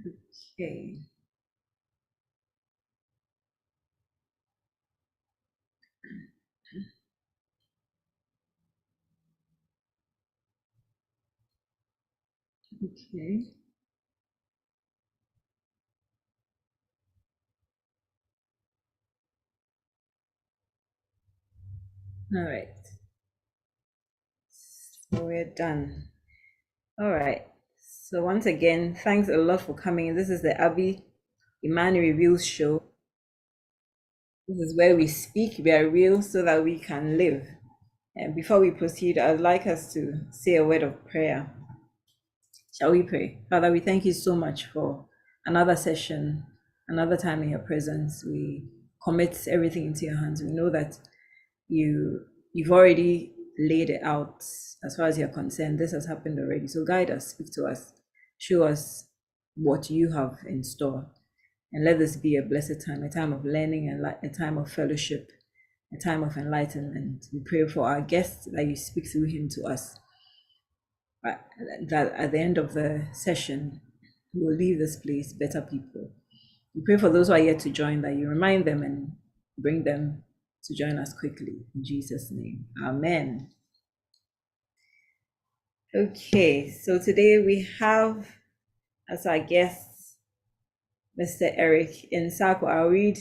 Okay. Okay. All right. So we're done. All right. So once again, thanks a lot for coming. This is the ABBY IMANI REVEALS Show. This is where we speak, we are real so that we can live. And before we proceed, I'd like us to say a word of prayer. Shall we pray? Father, we thank you so much for another session, another time in your presence. We commit everything into your hands. We know that you've already laid it out as far as you're concerned. This has happened already. So guide us, speak to us, show us what you have in store. And let this be a blessed time, a time of learning and a time of fellowship, a time of enlightenment. We pray for our guest that you speak through him to us. That at the end of the session, we will leave this place better people. We pray for those who are yet to join that you remind them and bring them to join us quickly. In Jesus' name, amen. Okay, so today we have as our guest Mr. Eric Nsarkoh. I'll read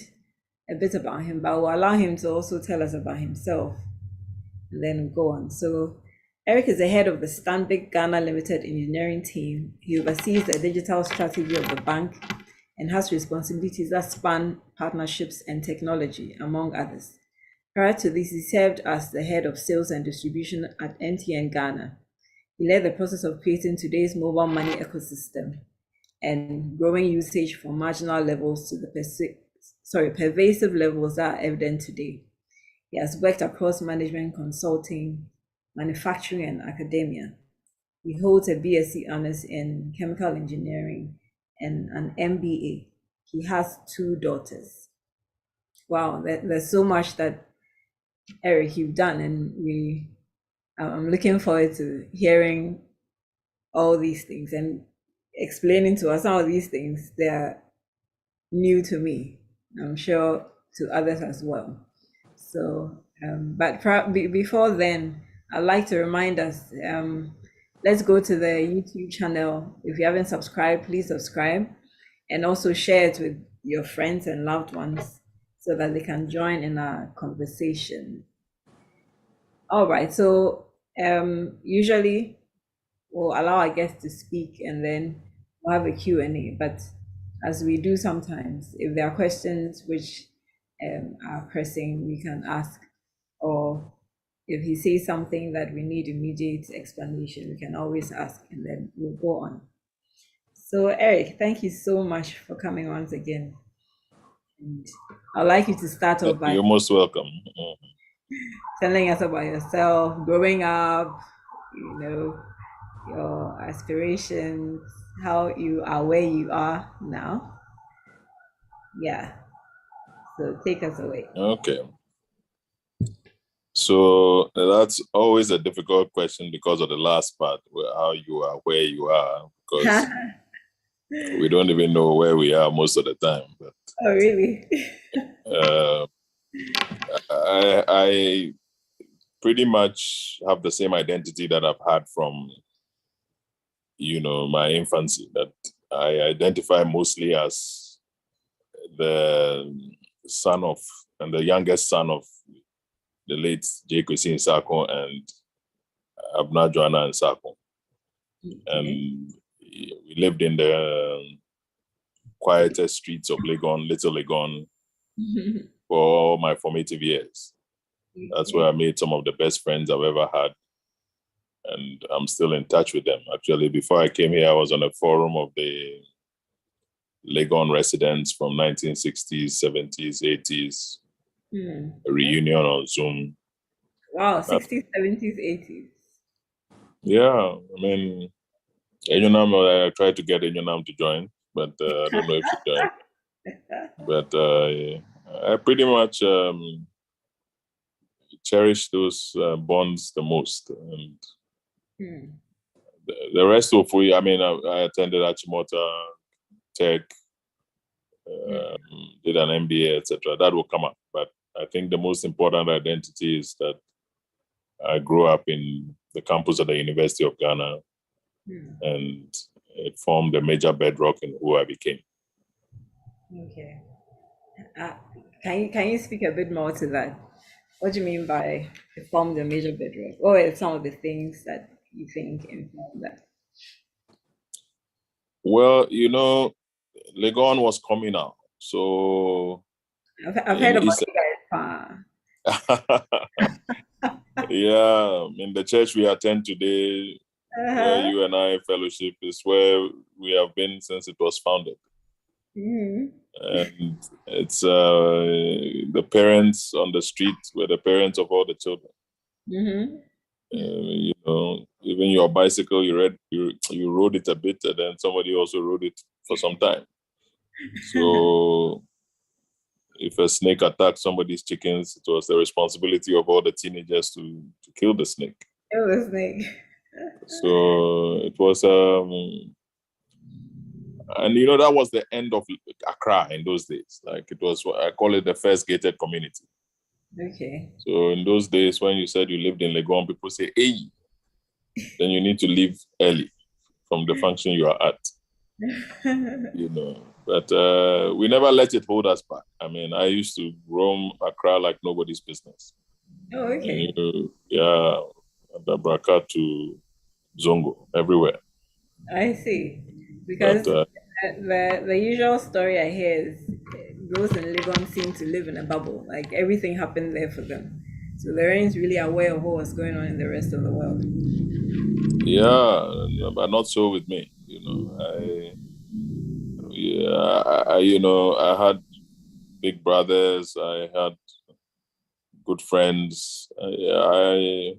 a bit about him, but we'll allow him to also tell us about himself and then we'll go on. So Eric is the head of the Stanbic Ghana Limited engineering team. He oversees the digital strategy of the bank and has responsibilities that span partnerships and technology, among others. Prior to this, he served as the head of sales and distribution at MTN Ghana. He led the process of creating today's mobile money ecosystem and growing usage from marginal levels to the pervasive levels that are evident today. He has worked across management consulting, manufacturing, and academia. He holds a BSc honors in chemical engineering and an MBA. He has 2 daughters. Wow, there's so much that Eric you've done, and I'm looking forward to hearing all these things and explaining to us some of these things. They're new to me, I'm sure to others as well. So, but before then, I'd like to remind us, let's go to the YouTube channel. If you haven't subscribed, please subscribe and also share it with your friends and loved ones so that they can join in our conversation. All right, so usually we'll allow our guests to speak and then we'll have a Q&A. But as we do sometimes, if there are questions which are pressing, we can ask, or if he says something that we need immediate explanation, we can always ask and then we'll go on. So Eric, thank you so much for coming once again. And I'd like you to start off by— You're most welcome. Telling us about yourself, growing up, you know, your aspirations, how you are where you are now. Yeah. So take us away. Okay. So that's always a difficult question because of the last part, how you are where you are, because we don't even know where we are most of the time. But oh, really? I pretty much have the same identity that I've had from, my infancy, that I identify mostly as the son of, and the youngest son of the late Eric Nsarkoh and ABBY IMANI Nsarkoh. And we lived in the quieter streets of Legon, Little Legon, for all my formative years. That's where I made some of the best friends I've ever had. And I'm still in touch with them. Actually, before I came here, I was on a forum of the Legon residents from 1960s, 70s, 80s, a reunion on Zoom. Wow, 60s, 70s, 80s. Yeah, I mean, I tried to get Enyonam to join, but I don't know if she joined. But I pretty much cherish those bonds the most. And the rest, hopefully, I mean, I attended Achimota, tech, did an MBA, etc. That will come up. But I think the most important identity is that I grew up in the campus of the University of Ghana, and it formed a major bedrock in who I became. Okay. Can you speak a bit more to that? What do you mean by it formed a major bedrock? What are some of the things that you think informed that? Well, you know, Legon was coming out. So I've heard about you guys. Yeah, in the church we attend today, where you and I fellowship, is where we have been since it was founded. And it's the parents on the street were the parents of all the children. You know, even your bicycle, you rode it a bit, and then somebody also rode it for some time. So if a snake attacked somebody's chickens, it was the responsibility of all the teenagers to kill the snake. Kill the snake. So it was, and you know, that was the end of Accra in those days. Like, it was, I call it the first gated community. Okay. So in those days, when you said you lived in Legon, people say, hey, then you need to leave early from the function you are at. You know, but we never let it hold us back. I mean, I used to roam Accra like nobody's business. Oh, okay. And, you know, yeah, Dabraka to Zongo, everywhere. I see. Because the usual story I hear is those in Legon seem to live in a bubble. Like, everything happened there for them. So they weren't really aware of what was going on in the rest of the world. Yeah, but not so with me. You know, you know, I had big brothers. I had good friends. I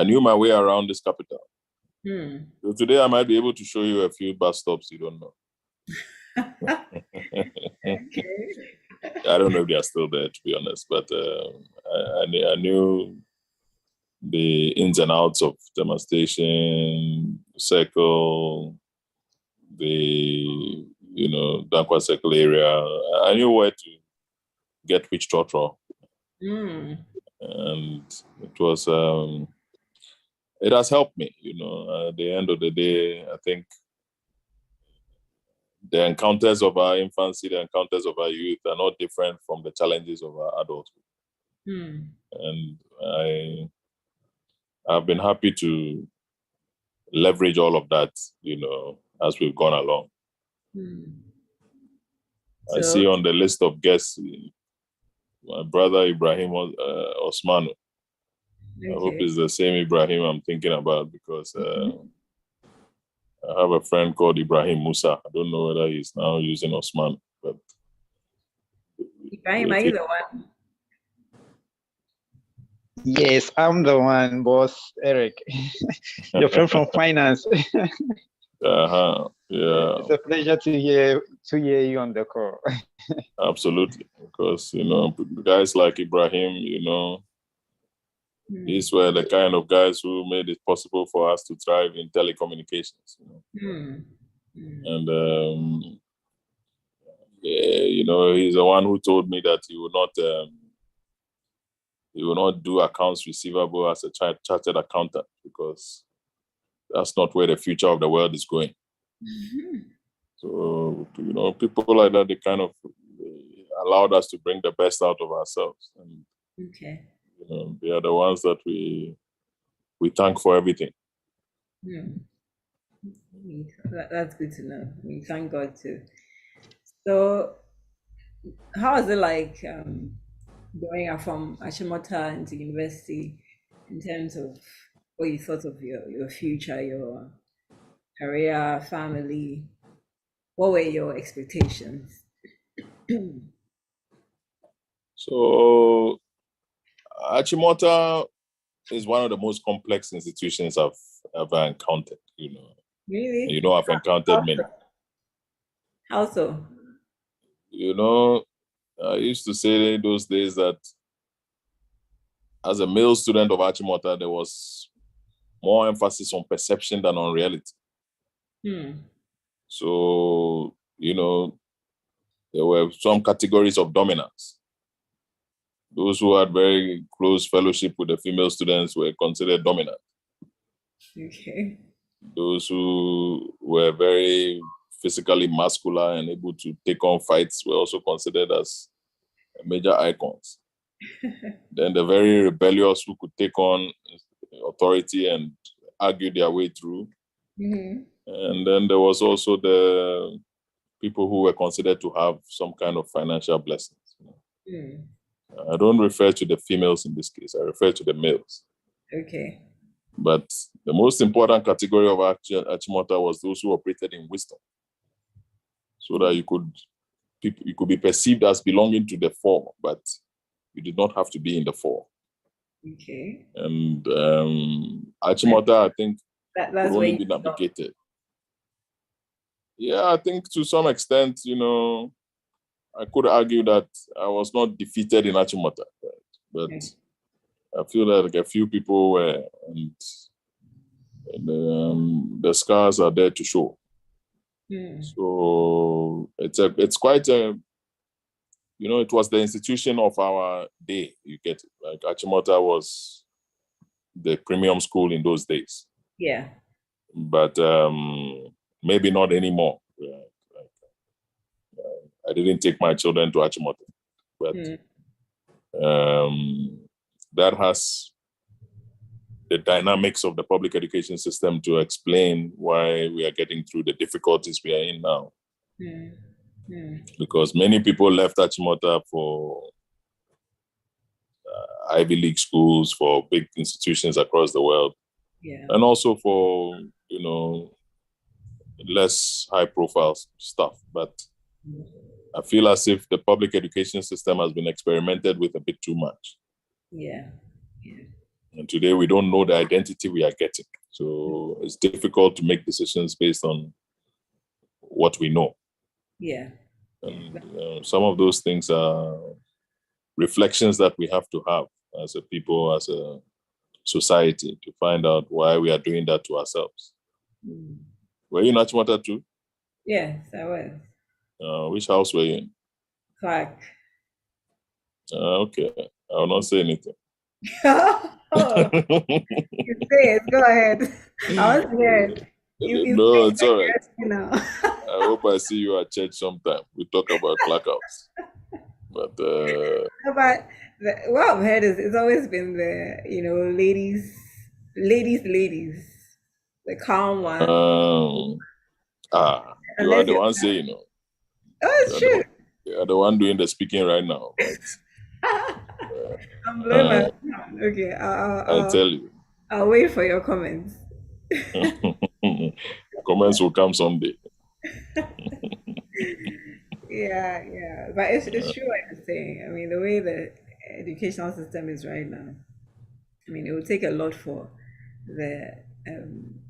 knew my way around this capital. So today I might be able to show you a few bus stops you don't know. Okay. I don't know if they are still there, to be honest, but I knew the ins and outs of Tema Station, Circle, the, you know, Dankwa Circle area. I knew where to get which trotro. And it was, it has helped me, you know. At the end of the day, I think the encounters of our infancy, the encounters of our youth are not different from the challenges of our adulthood. And I've been happy to leverage all of that, you know, as we've gone along. I see on the list of guests, my brother Ibrahim Osmanu. Okay. I hope it's the same Ibrahim I'm thinking about, because I have a friend called Ibrahim Musa. I don't know whether he's now using Osman, but Ibrahim, are you the one? Yes, I'm the one, boss, Eric. Your friend from finance. Yeah. It's a pleasure to hear you on the call. Absolutely, because, you know, guys like Ibrahim, you know, these were the kind of guys who made it possible for us to thrive in telecommunications. You know? And yeah, you know, he's the one who told me that he will not do accounts receivable as a chartered accountant, because that's not where the future of the world is going. So, you know, people like that, they kind of allowed us to bring the best out of ourselves. And, okay. You know, they are the ones that we thank for everything. That's good to know. We thank God too. So, how is it like going up from Achimota into university, in terms of what you thought of your future, your career, family? What were your expectations? So, Achimota is one of the most complex institutions I've ever encountered, you know. Really? You know, I've encountered many. How so? You know, I used to say in those days that as a male student of Achimota, there was more emphasis on perception than on reality. So there were some categories of dominance. Those who had very close fellowship with the female students were considered dominant. Okay. Those who were very physically muscular and able to take on fights were also considered as major icons. Then the very rebellious who could take on authority and argue their way through. Mm-hmm. And then there was also the people who were considered to have some kind of financial blessings. Mm. I don't refer to the females in this case. I refer to the males. Okay. But the most important category of Achimota was those who operated in wisdom, so that you could be perceived as belonging to the four, but you did not have to be in the four. Okay. And Achimota, I think, That's could only be navigated. Yeah, I think to some extent, I could argue that I was not defeated in Achimota, but okay. I feel like a few people were, and the scars are there to show. Mm. So it's quite a, it was the institution of our day. You get it. Like Achimota was the premium school in those days. Yeah. But maybe not anymore. I didn't take my children to Achimota, but that has the dynamics of the public education system to explain why we are getting through the difficulties we are in now. Because many people left Achimota for Ivy League schools, for big institutions across the world, and also for, less high-profile stuff. But I feel as if the public education system has been experimented with a bit too much. Yeah. And today we don't know the identity we are getting. So it's difficult to make decisions based on what we know. Yeah. And some of those things are reflections that we have to have as a people, as a society, to find out why we are doing that to ourselves. Were you in Achimota too? Yes, I was. Which house were you in? Clark. Okay. I will not say anything. Oh, you say it. Go ahead. I was scared. No, it's all right. I hope I see you at church sometime. We talk about Clark House. But what I've heard is it's always been the ladies, the calm one. You are the one saying, Oh, it's true. You are the one doing the speaking right now. But, I'm blowing my okay. I'll tell you. I'll wait for your comments. Comments will come someday. Yeah, but it's true what you're saying. I mean, the way the educational system is right now, I mean, it will take a lot for the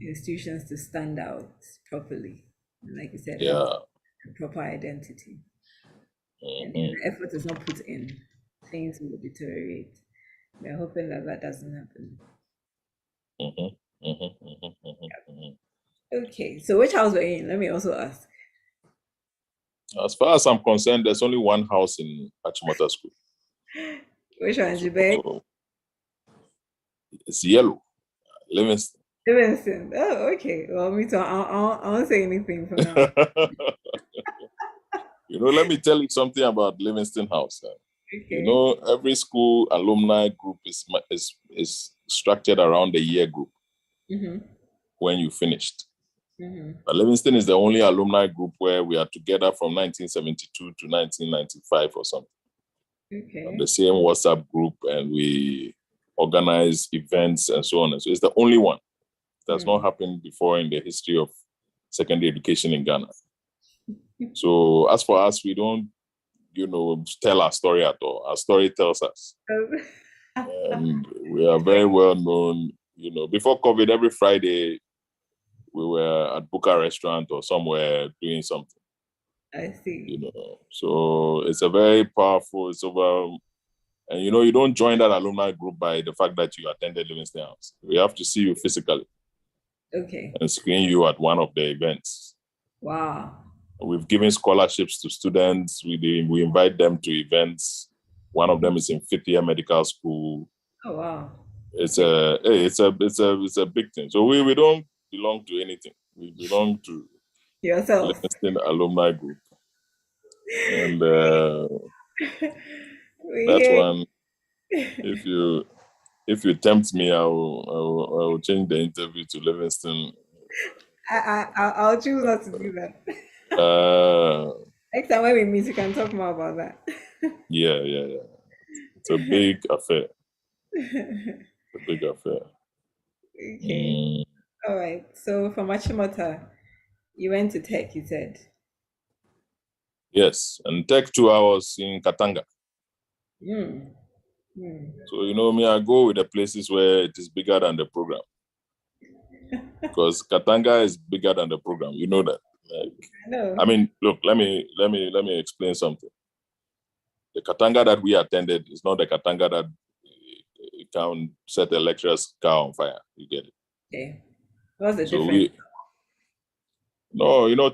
institutions to stand out properly, like you said, a proper identity. And if the effort is not put in, things will deteriorate. We're hoping that doesn't happen. Okay, so which house were you in? Let me also ask. As far as I'm concerned, there's only one house in Achimota School. Which one, Jibek? It's yellow. Livingston. Oh, okay. Well, me too. I won't say anything for now. Let me tell you something about Livingston House. Okay. Every school alumni group is structured around the year group when you finished. But Livingston is the only alumni group where we are together from 1972 to 1995 or something. Okay. The same WhatsApp group, and we organize events and so on. And so it's the only one that's not happened before in the history of secondary education in Ghana. So as for us, we don't, tell our story at all. Our story tells us. And we are very well known. Before COVID, every Friday, we were at Buka restaurant or somewhere doing something. I see. So it's a very powerful, and you don't join that alumni group by the fact that you attended Livingston House. We have to see you physically. Okay. And screen you at one of the events. Wow. We've given scholarships to students. We invite them to events. One of them is in 5th year medical school. Oh wow! It's a big thing. So we don't belong to anything. We belong to Yourself. Livingston Alumni Group, and that hear- one. If you tempt me, I will change the interview to Livingston. I'll choose not to do that. Next time when we meet, you can talk more about that. Yeah. It's a big affair. A big affair. Okay. All right. So from Achimota, you went to Tech, you said. Yes, and Tech 2 hours in Katanga. So me, I go with the places where it is bigger than the program. Because Katanga is bigger than the program. You know that. I know. I mean, look, let me explain something. The Katanga that we attended is not the Katanga that can set a lecturer's car on fire. You get it? Okay. What's the difference?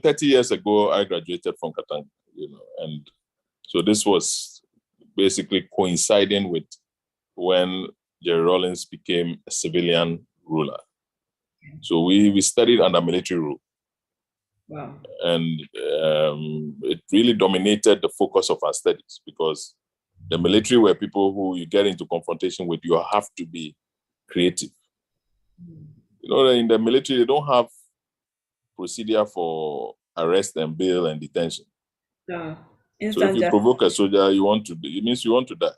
30 years ago, I graduated from Katanga, and so this was basically coinciding with when Jerry Rawlings became a civilian ruler. Okay. So we studied under military rule. Wow. And it really dominated the focus of our studies because the military were people who you get into confrontation with, you have to be creative. In the military, they don't have procedure for arrest and bail and detention. No. So if you provoke a soldier, it means you want to die.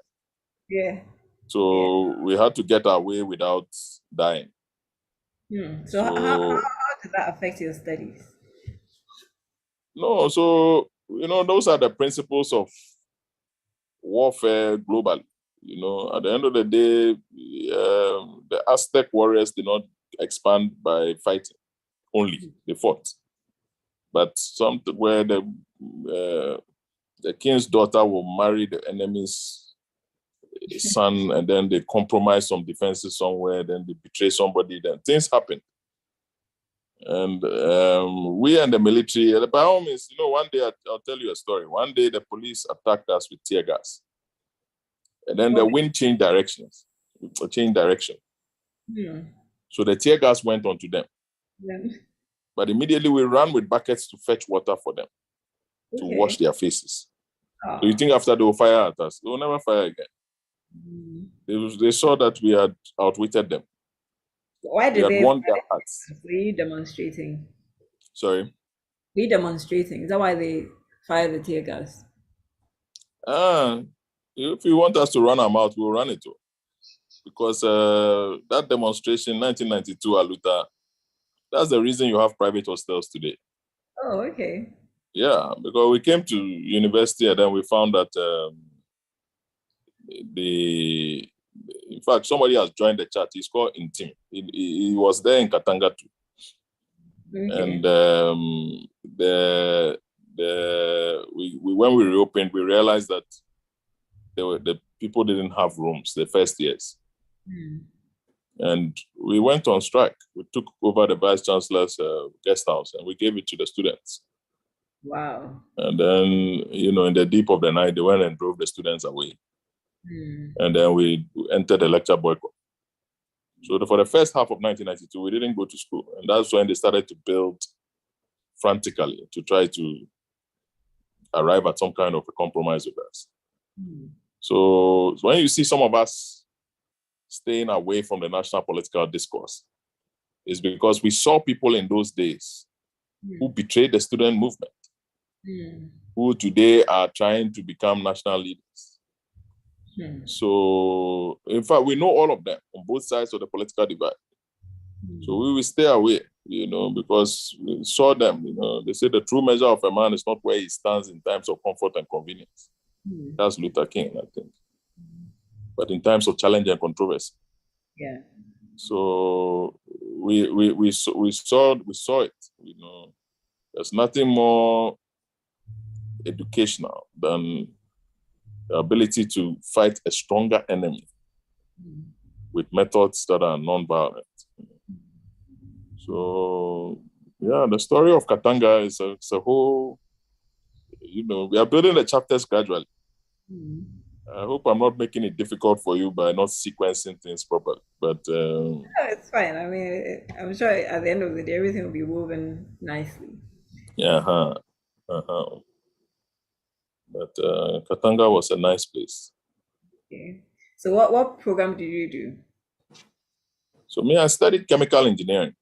Yeah. So we had to get our way without dying. So how did that affect your studies? No, so, those are the principles of warfare globally. At the end of the day, the Aztec warriors did not expand by fighting only. They fought. But some where the king's daughter will marry the enemy's son, and then they compromise some defenses somewhere, then they betray somebody, then things happen. And we and the military, by all means, one day I'll tell you a story. One day the police attacked us with tear gas. And then the wind changed direction. So the tear gas went onto them. Yeah. But immediately we ran with buckets to fetch water for them to wash their faces. So you think after they will fire at us, they will never fire again. They saw that we had outwitted them. Why did they won their hearts? Were you demonstrating? Sorry? Were you demonstrating? Is that why they fired the tear gas? If you want us to run our mouth, we'll run it too. Because that demonstration, 1992, Aluta, that's the reason you have private hostels today. Oh, okay. Yeah, because we came to university and then we found that in fact, somebody has joined the chat. He's called Intim. He was there in Katanga too. Okay. And when we reopened, we realized that the people didn't have rooms the first years. And we went on strike. We took over the vice chancellor's guest house and we gave it to the students. Wow. And then, in the deep of the night, they went and drove the students away. And then we entered the lecture boycott. So for the first half of 1992, we didn't go to school. And that's when they started to build frantically to try to arrive at some kind of a compromise with us. So when you see some of us staying away from the national political discourse, it's because we saw people in those days who betrayed the student movement, who today are trying to become national leaders. So, in fact, we know all of them on both sides of the political divide. So we will stay away, because we saw them, they say the true measure of a man is not where he stands in times of comfort and convenience. That's Luther King, I think. But in times of challenge and controversy. Yeah. So we saw it, There's nothing more educational than the ability to fight a stronger enemy with methods that are non-violent. So, yeah, the story of Katanga is a whole we are building the chapters gradually. Mm. I hope I'm not making it difficult for you by not sequencing things properly. But No, it's fine. I mean, I'm sure at the end of the day, everything will be woven nicely. yeah, but Katanga was a nice place. Okay. So what program did you do? So me, I studied chemical engineering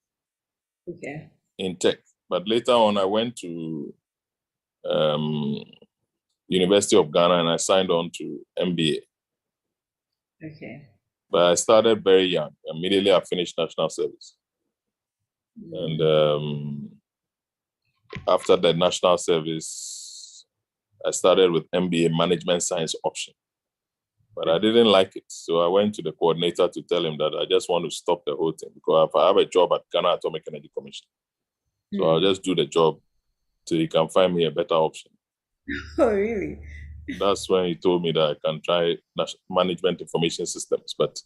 Okay. in tech, but later on I went to University of Ghana and I signed on to MBA. Okay. But I started very young. Immediately I finished national service. And after the national service, I started with MBA management science option. But I didn't like it. So I went to the coordinator to tell him that I just want to stop the whole thing because I have a job at Ghana Atomic Energy Commission. So I'll just do the job till he can find me a better option. Oh, really? That's when he told me that I can try management information systems. But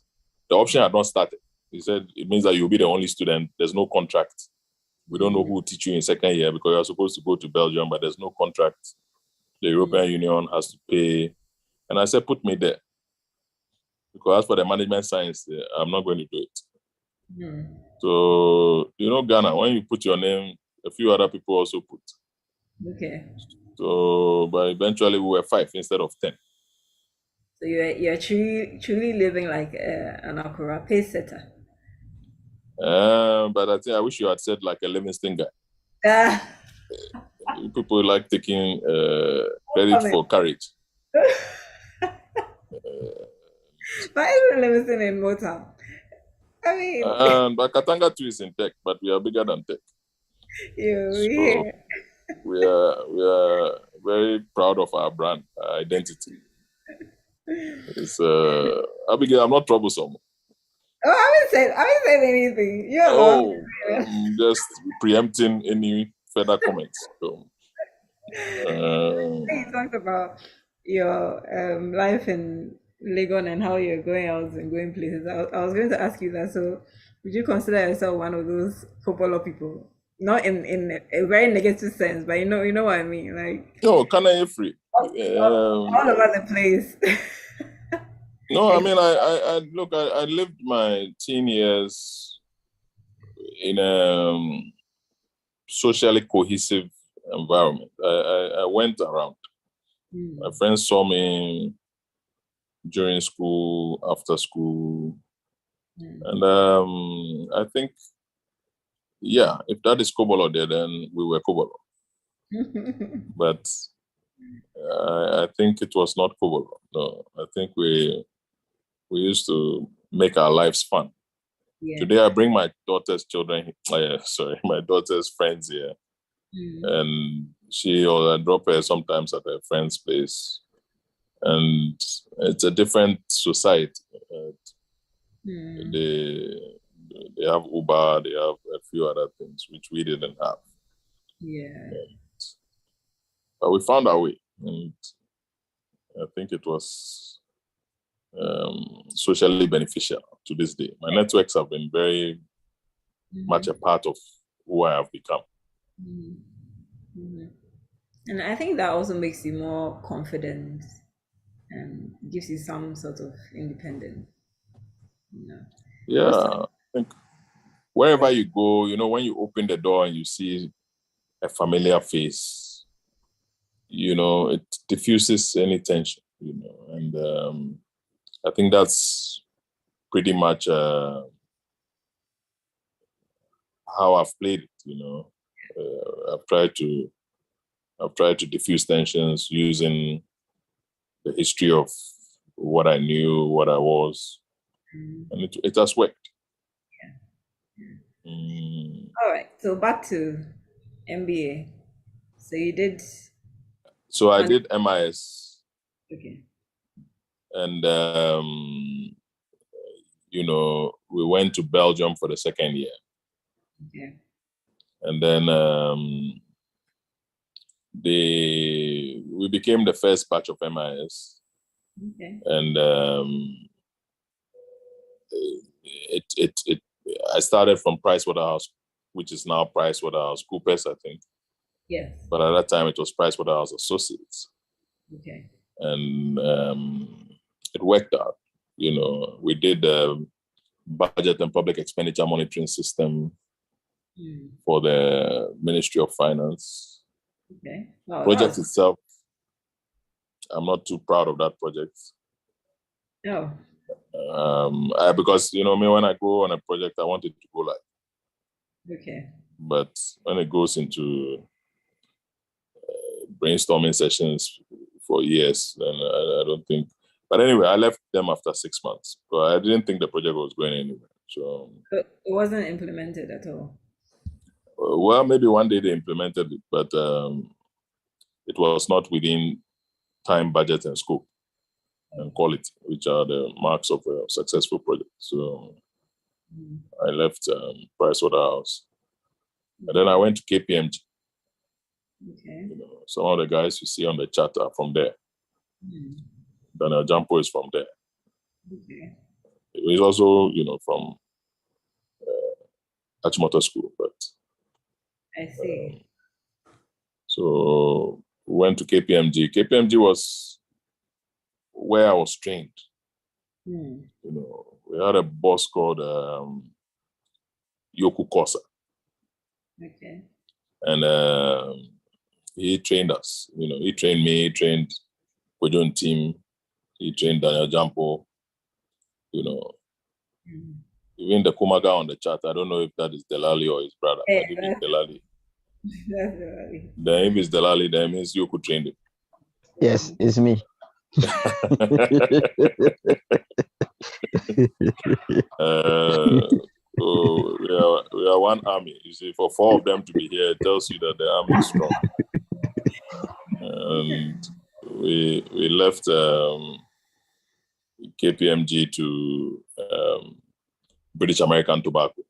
the option had not started. He said, it means that you'll be the only student. There's no contract. We don't know who will teach you in second year because you're supposed to go to Belgium, but there's no contract. The European Union has to pay. And I said, put me there. Because as for the management science, I'm not going to do it. So, Ghana, when you put your name, a few other people also put. Okay. So, but eventually we were 5 instead of 10. So you're truly living like an Akura pace setter. But I think I wish you had said like a Livingston guy. People like taking credit for courage. But isn't Livingston in Motown? I mean, but Katanga too is in tech, but we are bigger than tech. Yeah. We are very proud of our brand, our identity. It's Abigail, I'm not troublesome. Oh, I haven't said anything. I'm just preempting any further comments. So, you talked about your life in Legon and how you're going out and going places. I was going to ask you that. So, would you consider yourself one of those popular people? Not in a very negative sense, but you know what I mean. Like, no, Canada free. All over the place. No, I mean, I lived my teen years in a socially cohesive environment. I went around. My friends saw me during school, after school. And I think, yeah, if that is Kobolo there, then we were Kobolo. But I think it was not Kobolo. No, I think we used to make our lives fun. Yeah. Today I bring my daughter's my daughter's friends here. And I drop her sometimes at her friend's place. And it's a different society. They have Uber, they have a few other things which we didn't have. Yeah. But we found our way. And I think it was socially beneficial to this day. My networks have been very much a part of who I have become. And I think that also makes you more confident and gives you some sort of independence. Yeah, I think wherever you go, when you open the door and you see a familiar face, it diffuses any tension, and I think that's pretty much how I've played it. I've tried to diffuse tensions using the history of what I knew, what I was, and it has worked. All right, so back to MBA. So you did. So I did MIS. Okay. And we went to Belgium for the second year. Okay. And then we became the first batch of MIS. Okay. And I started from Pricewaterhouse, which is now PricewaterhouseCoopers, I think. Yes. But at that time, it was Pricewaterhouse Associates. Okay. And it worked out. We did the budget and public expenditure monitoring system for the Ministry of Finance. Okay. Wow, Project itself, I'm not too proud of that project. No. Because, me, when I go on a project, I want it to go live. Okay. But when it goes into brainstorming sessions for years, then I don't think. But anyway, I left them after 6 months. But I didn't think the project was going anywhere. So it wasn't implemented at all. Well, maybe one day they implemented it, but it was not within time, budget, and scope and quality, which are the marks of a successful project. So I left Pricewaterhouse, and then I went to KPMG. Okay. Some of the guys you see on the chat are from there. Daniel Jampo is from there. Okay. He's also, from Achimota School, but I see. So went to KPMG. KPMG was where I was trained. We had a boss called Yoku Kosa. Okay. And he trained us. He trained me, he trained Kojon team, he trained Daniel Jampo. Even the Kumaga on the chat, I don't know if that is Delali or his brother, but it is Delali. That's Delali. The name is Delali, that means Yoku trained him. Yes, it's me. So we are one army. You see, for 4 of them to be here, it tells you that the army is strong. And we left KPMG to British American Tobacco.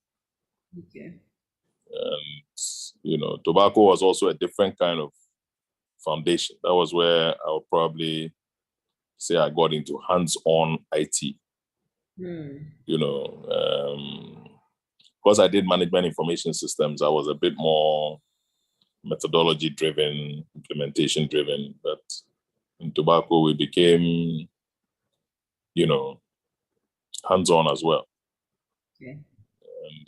Okay. And tobacco was also a different kind of foundation. That was where I would probably say I got into hands-on IT. Because I did management information systems, I was a bit more methodology-driven, implementation-driven. But in tobacco, we became, hands-on as well. Okay. And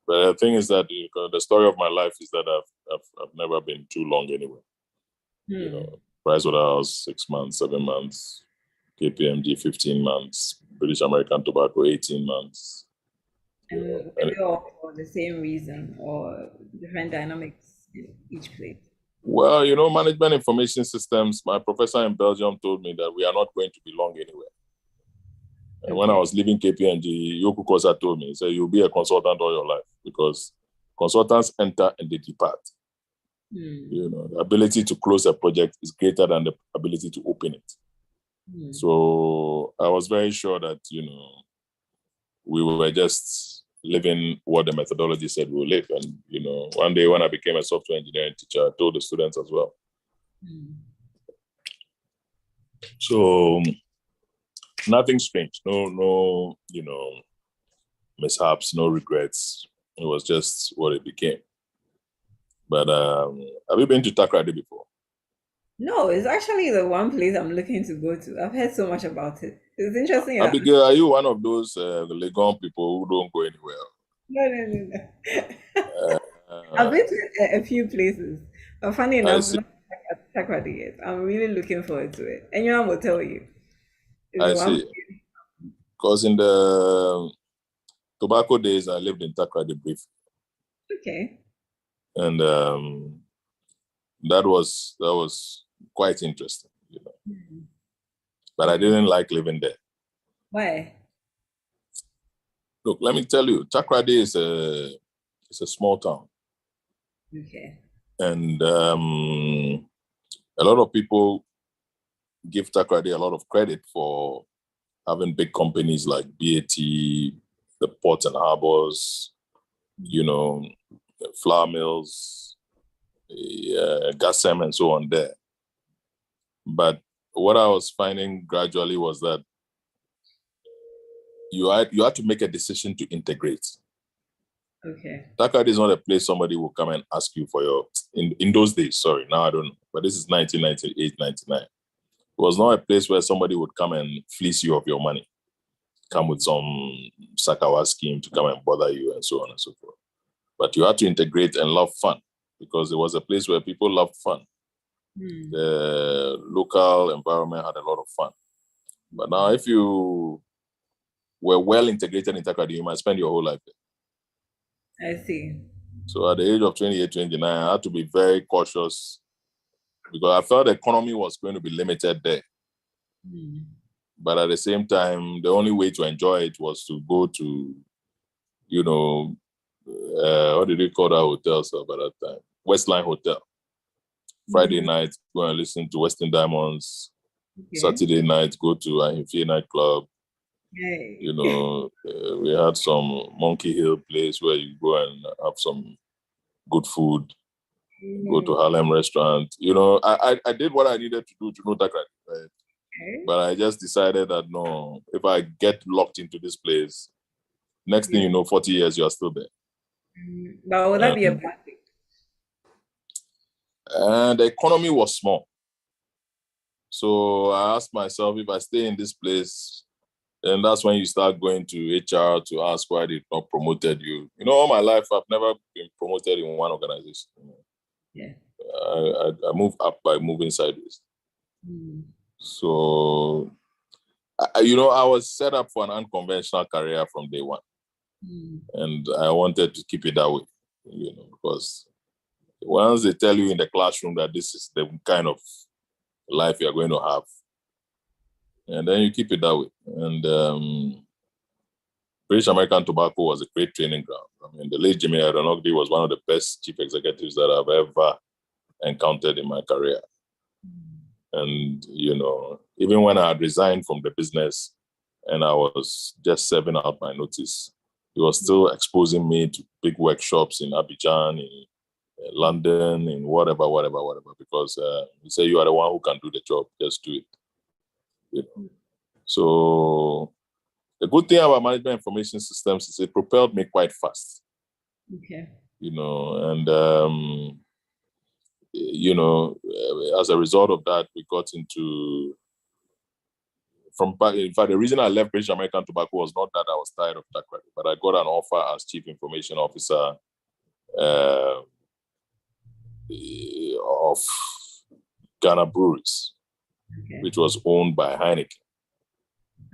but the thing is that the story of my life is that I've never been too long anywhere. Pricewaterhouse 6 months, 7 months, KPMG 15 months, British American Tobacco 18 months. And were they all for the same reason or different dynamics in each place? Well, management information systems, my professor in Belgium told me that we are not going to be long anywhere. And when I was leaving KPMG, Yoku Kosa told me, he said, you'll be a consultant all your life because consultants enter and they depart. The ability to close a project is greater than the ability to open it. So I was very sure that, we were just living what the methodology said we'll live. And, one day when I became a software engineering teacher, I told the students as well. So nothing strange, no, mishaps, no regrets. It was just what it became. But have you been to Takoradi before? No, it's actually the one place I'm looking to go to. I've heard so much about it. It's interesting. Abigail, are you one of those Legon people who don't go anywhere? No. I've been to a few places, but funny enough, not at Takoradi yet. I'm really looking forward to it. Anyone will tell you. I see. Because in the tobacco days, I lived in Takoradi briefly. Okay. And that was quite interesting, But I didn't like living there. Why? Look, let me tell you, Takoradi is a small town. Okay. And a lot of people give Takoradi a lot of credit for having big companies like BAT, the ports and harbors, flour mills, Gasem and so on there. But what I was finding gradually was that you had to make a decision to integrate. Okay. Takoradi is not a place somebody will come and ask you for your, in those days, sorry, now I don't know, but this is 1998, 99. It was not a place where somebody would come and fleece you of your money, come with some Sakawa scheme to come and bother you and so on and so forth. But you had to integrate and love fun, because it was a place where people loved fun. The local environment had a lot of fun. But now if you were well integrated in Takoradi, you might spend your whole life there. I see. So at the age of 28, 29, I had to be very cautious, because I felt the economy was going to be limited there. But at the same time, the only way to enjoy it was to go to, you know, what did they call that hotel at that time? Westline Hotel. Friday night, go and listen to Western Diamonds. Okay. Saturday night, go to Ahimfie nightclub. Hey. You know, we had some Monkey Hill place where you go and have some good food. Go to Harlem restaurant. You know, I did what I needed to do to know Takoradi, right? Okay. But I just decided that no, if I get locked into this place, next thing you know, 40 years, you are still there. But would that be a bad thing? And the economy was small. So I asked myself, if I stay in this place, and that's when you start going to HR to ask why they not promoted you. You know, all my life, I've never been promoted in one organization. Yeah. I moved up by moving sideways. So, you know, I was set up for an unconventional career from day one. And I wanted to keep it that way, you know, because once they tell you in the classroom that this is the kind of life you're going to have, and then you keep it that way. And British American Tobacco was a great training ground. I mean, the late Jimmy Aronogdi was one of the best chief executives that I've ever encountered in my career. And, you know, even when I had resigned from the business and I was just serving out my notice, he was still exposing me to big workshops in Abidjan, in London, in whatever, because he said, you are the one who can do the job, just do it. You know? So the good thing about management information systems is it propelled me quite fast. Okay. You know, and you know, as a result of that, we got into in fact, the reason I left British American Tobacco was not that I was tired of Takoradi, but I got an offer as Chief Information Officer of Ghana Breweries, which was owned by Heineken.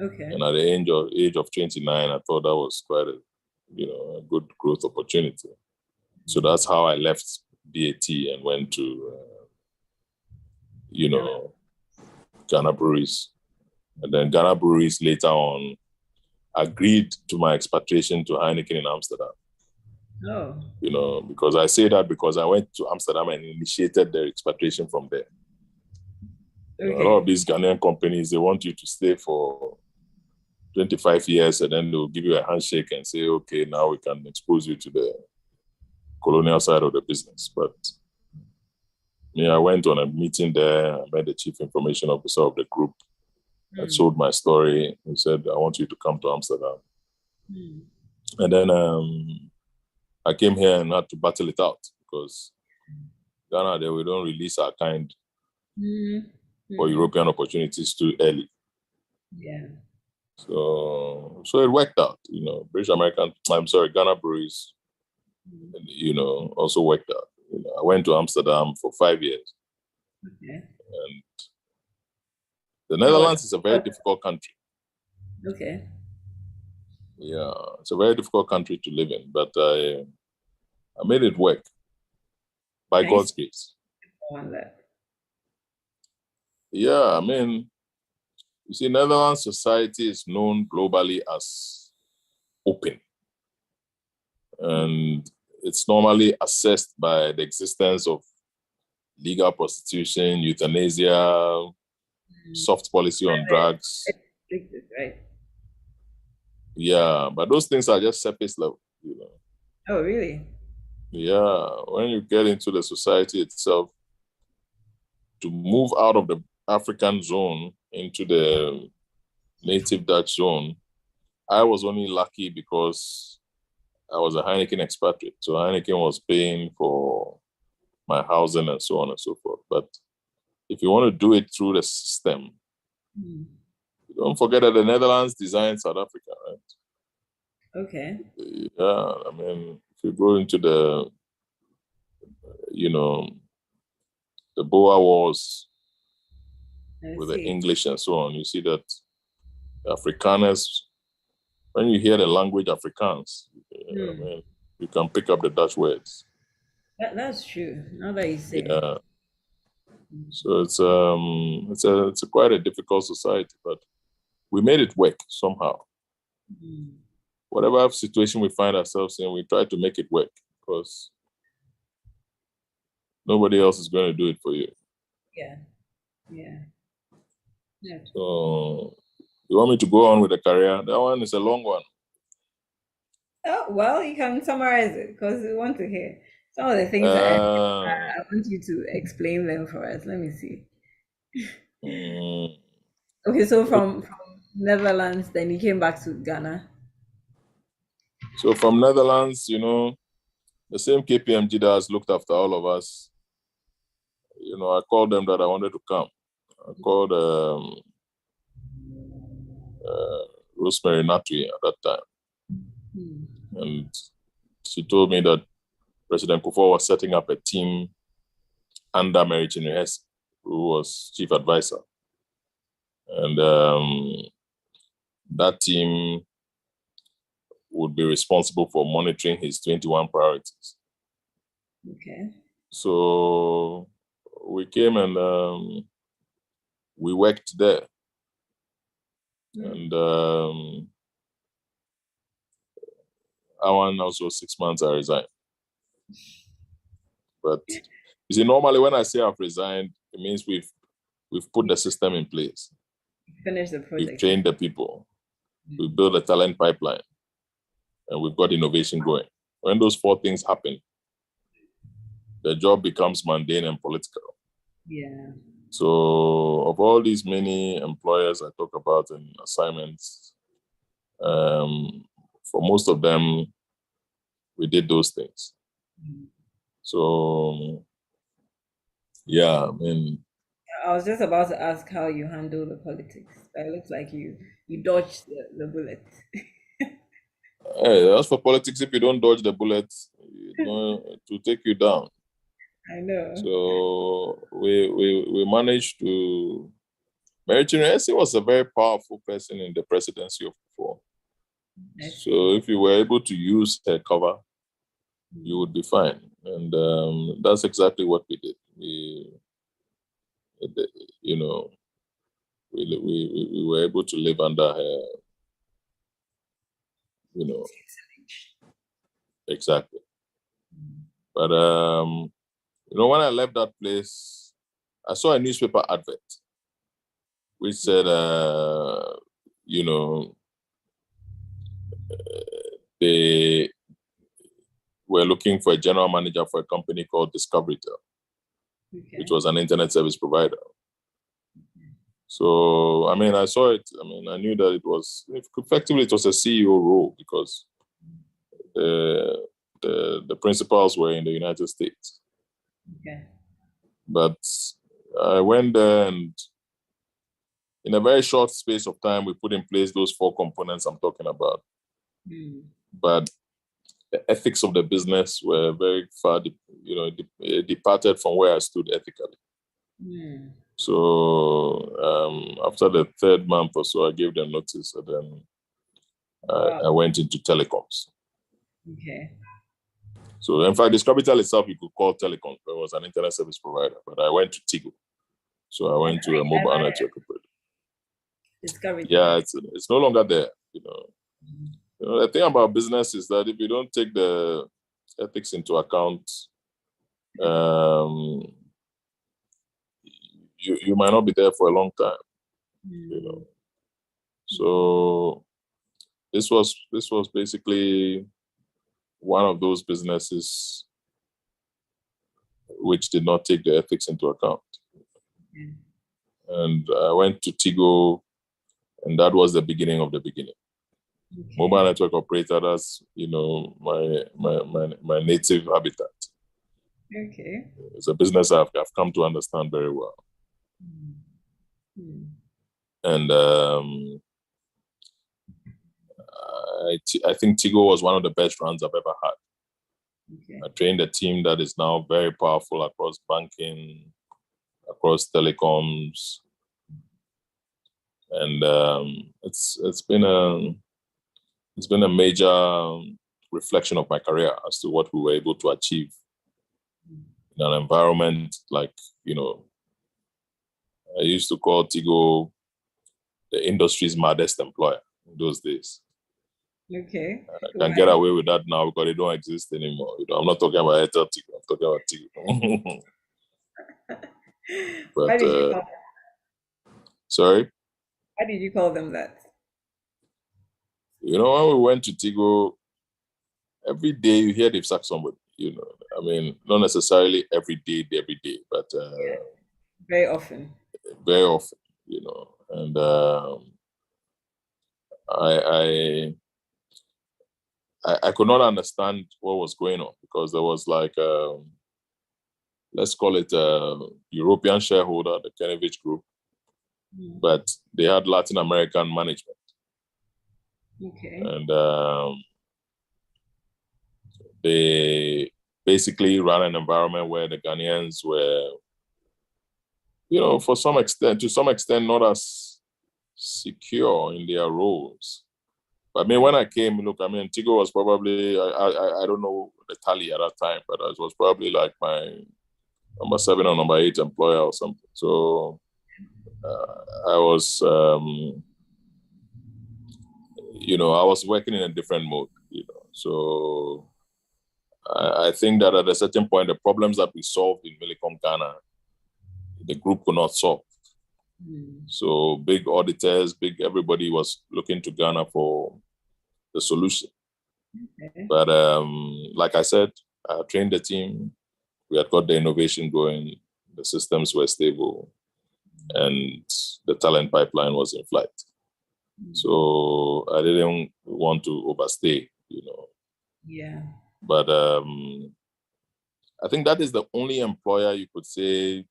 Okay. And at the age of 29, I thought that was quite a good growth opportunity. So that's how I left BAT and went to Ghana Breweries. And then Ghana Breweries later on agreed to my expatriation to Heineken in Amsterdam. Oh. You know, because I say that because I went to Amsterdam and initiated their expatriation from there. Okay. You know, a lot of these Ghanaian companies, they want you to stay for 25 years and then they'll give you a handshake and say, okay, now we can expose you to the colonial side of the business. But I went on a meeting there. I met the chief information officer of the group. I told my story. He said, I want you to come to Amsterdam. And then I came here and had to battle it out because Ghana, we don't release our kind for European opportunities too early. Yeah. So it worked out, you know. Ghana Breweries, you know, also worked out. You know, I went to Amsterdam for 5 years. Okay. And the Netherlands is a very difficult country. Okay. Yeah, it's a very difficult country to live in, but I made it work by God's grace. Yeah, I mean, you see, Netherlands society is known globally as open. And it's normally assessed by the existence of legal prostitution, euthanasia, soft policy on drugs. Right. Yeah, but those things are just surface level, you know. Oh, really? Yeah, when you get into the society itself, to move out of the African zone into the native Dutch zone, I was only lucky because I was a Heineken expatriate, so Heineken was paying for my housing and so on and so forth. But if you want to do it through the system, don't forget that the Netherlands designed South Africa, right? Okay. Yeah, I mean, if you go into the, the Boer Wars with the English and so on, you see that Afrikaners, when you hear the language Afrikaans, I mean, you can pick up the Dutch words. That's true. Now that you say it. So it's quite a difficult society, but we made it work somehow. Whatever situation we find ourselves in, we try to make it work because nobody else is going to do it for you. Yeah. So you want me to go on with the career? That one is a long one. Oh, well, you can summarize it because we want to hear some of the things that I want you to explain them for us. Let me see. Okay, so from Netherlands, then you came back to Ghana. So from Netherlands, the same KPMG that has looked after all of us, I called them that I wanted to come. I called Rosemary Natui at that time. And she told me that President Kufuor was setting up a team under Mary Chinese, who was chief advisor. And that team would be responsible for monitoring his 21 priorities. Okay. So we came and we worked there. And I won also 6 months I resigned. But you see, normally when I say I've resigned, it means we've put the system in place. Finish the project. We've trained the people. We've built a talent pipeline. And we've got innovation going. When those 4 things happen, the job becomes mundane and political. Yeah. So of all these many employers I talk about in assignments, for most of them, we did those things. So, yeah, I mean. I was just about to ask how you handle the politics. But it looks like you dodged the bullet. Hey, as for politics, if you don't dodge the bullet, to take you down. I know. So we managed to. Mary Chinese was a very powerful person in the presidency of Kufuor. So if you were able to use her cover, you would be fine. And that's exactly what we did. We were able to live under her. Exactly. But when I left that place, I saw a newspaper advert which said, they were looking for a general manager for a company called Discovery Tel, which was an internet service provider. So, I mean, I saw it. I mean, I knew that it was a CEO role because the principals were in the United States. Okay. But I went there and in a very short space of time, we put in place those 4 components I'm talking about. But the ethics of the business were very far, departed from where I stood ethically. So after the 3rd month or so, I gave them notice, and then I went into telecoms. Okay. So in fact, Discovery Tel itself, you could call telecom. It was an internet service provider, but I went to Tigo. So I went to a mobile network operator. Discovery. Yeah, it's no longer there. The thing about business is that if you don't take the ethics into account, you might not be there for a long time. So this was basically one of those businesses which did not take the ethics into account. And I went to Tigo, and that was the beginning of the beginning. Okay. Mobile network operator, that's, you know, my native habitat. Okay. It's a business I've come to understand very well. And I think Tigo was one of the best runs I've ever had. Okay. I trained a team that is now very powerful across banking, across telecoms, and it's been a major reflection of my career as to what we were able to achieve in an environment like, you know, I used to call Tigo the industry's maddest employer in those days. Okay. I can get away with that now because they don't exist anymore. You know, I'm not talking about Airtel Tigo, I'm talking about Tigo. But, why did you call sorry? Why did you call them that? You know, when we went to Tigo, every day you hear they've sacked somebody, you know. I mean, not necessarily every day, but Very often. Very often, you know. And I could not understand what was going on because there was like, let's call it a European shareholder, the Kenevich Group, but they had Latin American management. Okay. And they basically ran an environment where the Ghanaians were, you know, to some extent, not as secure in their roles. But I mean, when I came, look, I mean, Tigo was probably, I don't know the tally at that time, but it was probably like my number 7 or number 8 employer or something. So I was, you know, I was working in a different mode, you know. So I think that at a certain point, the problems that we solved in Millicom Ghana, the group could not solve. So big auditors, everybody was looking to Ghana for the solution. Okay. But like I said, I trained the team. We had got the innovation going. The systems were stable, and the talent pipeline was in flight. So I didn't want to overstay, you know. Yeah. But I think that is the only employer you could say,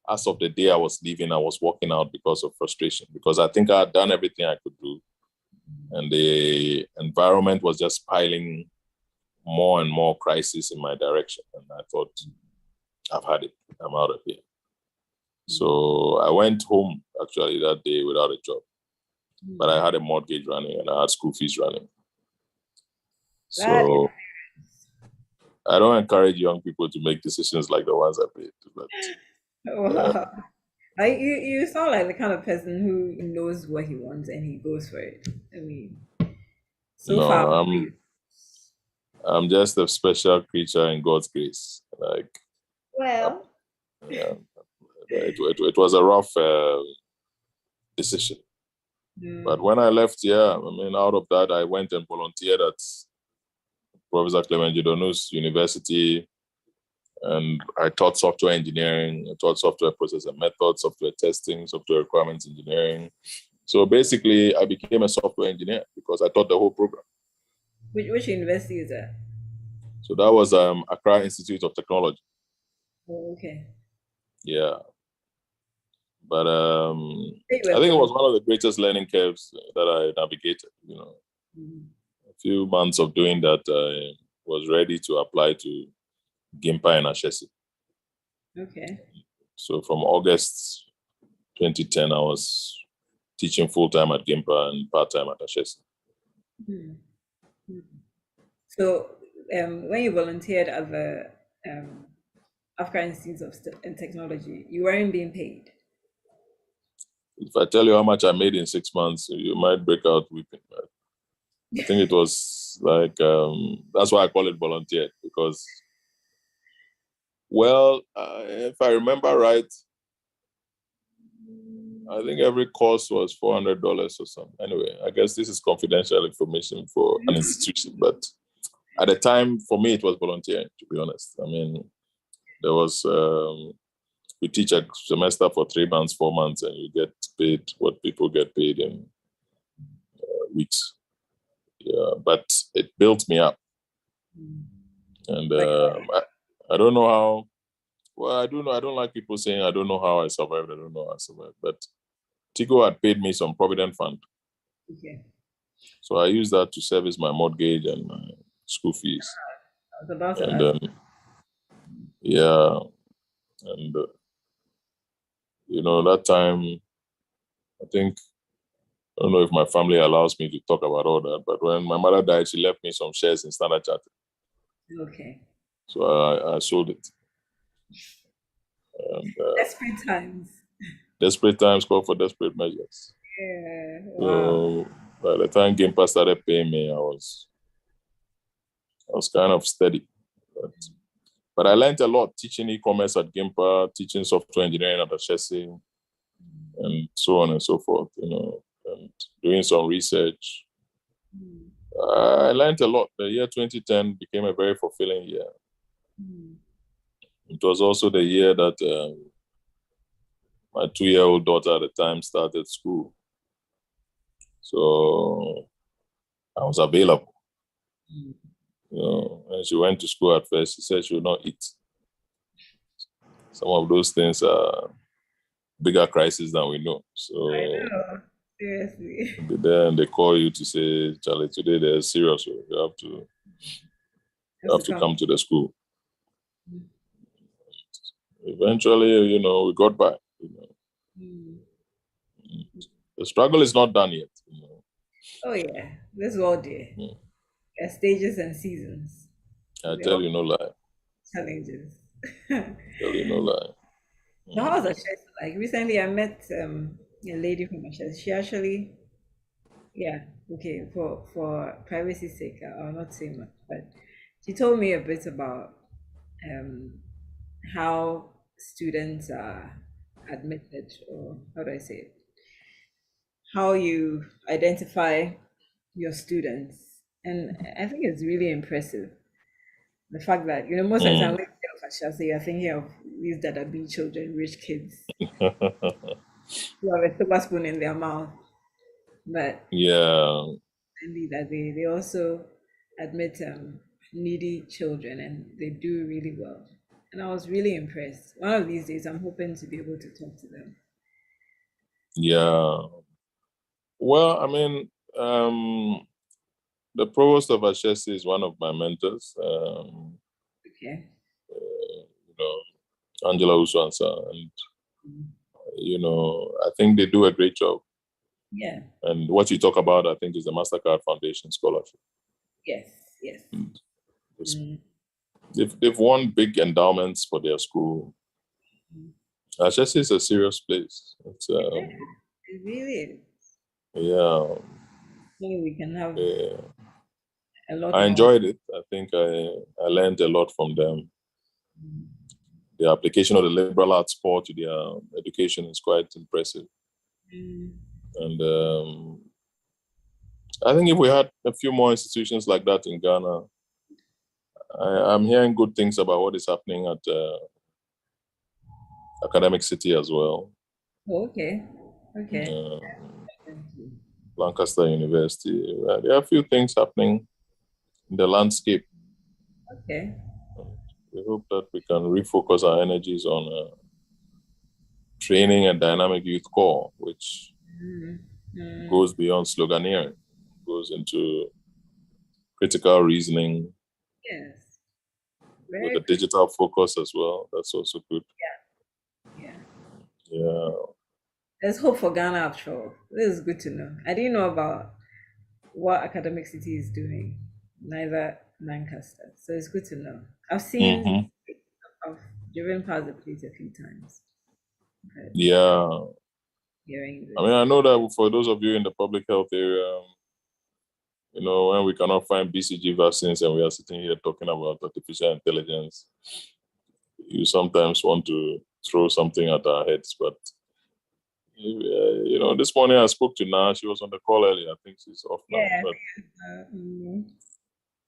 as of the day I was leaving, I was walking out because of frustration, because I think I had done everything I could do. And the environment was just piling more and more crisis in my direction. And I thought, I've had it. I'm out of here. So I went home, actually, that day without a job. But I had a mortgage running and I had school fees running. So I don't encourage young people to make decisions like the ones I made. But, wow. You sound like the kind of person who knows what he wants and he goes for it. I mean, far. I'm just a special creature in God's grace. Like, well, yeah, it was a rough decision. But when I left here, I mean, out of that, I went and volunteered at Professor Clement Jidonu's university, and I taught software engineering, I taught software process and methods, software testing, software requirements engineering. So basically, I became a software engineer because I taught the whole program. Which university is that? So that was Accra Institute of Technology. Oh, okay. Yeah. But I think it was one of the greatest learning curves that I navigated, you know. A few months of doing that, I was ready to apply to GIMPA and Ashesi. Okay. So from August 2010, I was teaching full-time at GIMPA and part-time at Ashesi. So when you volunteered at the African Institute of Technology, you weren't being paid? If I tell you how much I made in 6 months, you might break out weeping. I think it was like, that's why I call it volunteer, because, well, if I remember right, I think every course was $400 or something. Anyway, I guess this is confidential information for an institution, but at the time, for me, it was volunteering, to be honest. I mean, there was, you teach a semester for 3 months, 4 months, and you get paid what people get paid in weeks. Yeah, but it built me up. And I don't know how. Well, I do know. I don't like people saying I don't know how I survived. I don't know how I survived. But Tigo had paid me some provident fund. Okay. So I used that to service my mortgage and my school fees. I was about to And ask. yeah, and that time, I think, I don't know if my family allows me to talk about all that, but when my mother died, she left me some shares in Standard Chartered. Okay. So I sold it. And, Desperate times. desperate times call for desperate measures. Yeah. Wow. So by the time Gimpa started paying me, I was kind of steady. But I learned a lot teaching e-commerce at Gimpa, teaching software engineering at Ashesi, and so on and so forth, and doing some research. I learned a lot. The year 2010 became a very fulfilling year. It was also the year that my 2-year-old daughter at the time started school. So I was available. When she went to school at first, she said she would not eat. Some of those things are bigger crises than we know. So I know. Seriously. then they call you to say, Charlie, today they're serious. You have to come to the school. Eventually, we got by. The struggle is not done yet. Oh yeah, this world there. There are stages and seasons. I tell you no lie. Challenges. Tell you no lie. So how was Ashesi like? Recently I met a lady from Ashesi. She actually, okay, for privacy's sake, I'll not say much, but she told me a bit about how students are admitted, or how do I say it? How you identify your students. And I think it's really impressive. The fact that, most of the time when you think of Ashesi, you're thinking of these Dadabi children, rich kids who have a silver spoon in their mouth. But Yeah. indeed, that they also admit needy children, and they do really well. And I was really impressed. One of these days, I'm hoping to be able to talk to them. Yeah. Well, I mean, the provost of Ashesi is one of my mentors. Okay. Angela Uswansa, and I think they do a great job. Yeah. And what you talk about, I think, is the MasterCard Foundation Scholarship. Yes. They've won big endowments for their school. Ashesi is a serious place. It's it really is. Yeah. Maybe we can have a lot. I enjoyed it. I think I learned a lot from them. The application of the liberal arts sport to their education is quite impressive. And I think if we had a few more institutions like that in Ghana, I'm hearing good things about what is happening at Academic City as well. Oh, okay. Lancaster University. There are a few things happening in the landscape. Okay. We hope that we can refocus our energies on training a dynamic youth corps, which goes beyond sloganeering, goes into critical reasoning. Yes. With a digital focus as well. That's also good. Yeah. There's hope for Ghana after all. This is good to know. I didn't know about what Academic City is doing, neither Lancaster. So it's good to know. I've seen, I've driven past the place a few times. Yeah. Hearing this. I mean, I know that for those of you in the public health area, when we cannot find BCG vaccines and we are sitting here talking about artificial intelligence, you sometimes want to throw something at our heads. But, this morning I spoke to Na. She was on the call earlier. I think she's off now. Yeah.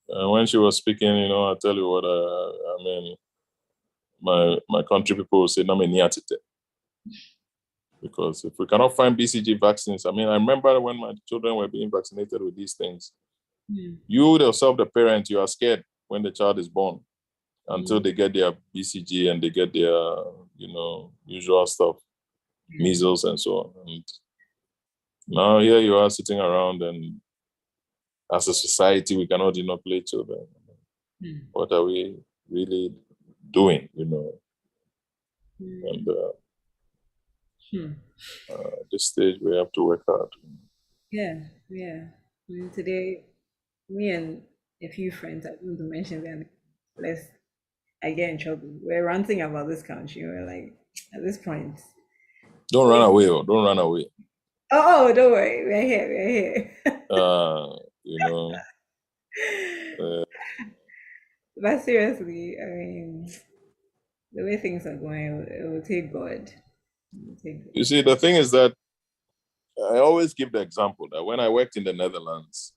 But when she was speaking, I tell you what, I mean, my country people will say, because if we cannot find BCG vaccines, I mean, I remember when my children were being vaccinated with these things, You yourself, the parent, you are scared when the child is born until they get their BCG and they get their, usual stuff, measles and so on. And now here you are sitting around, and as a society, we cannot inoculate children. What are we really doing, And at this stage, we have to work hard. Yeah. I mean, today, me and a few friends, I don't want to mention them, lest I get in trouble. We're ranting about this country. We're like, at this point. Don't run away, or don't run away. Oh, don't worry. We're here. But seriously, I mean, the way things are going, it will take God. You see, the thing is that I always give the example that when I worked in the Netherlands,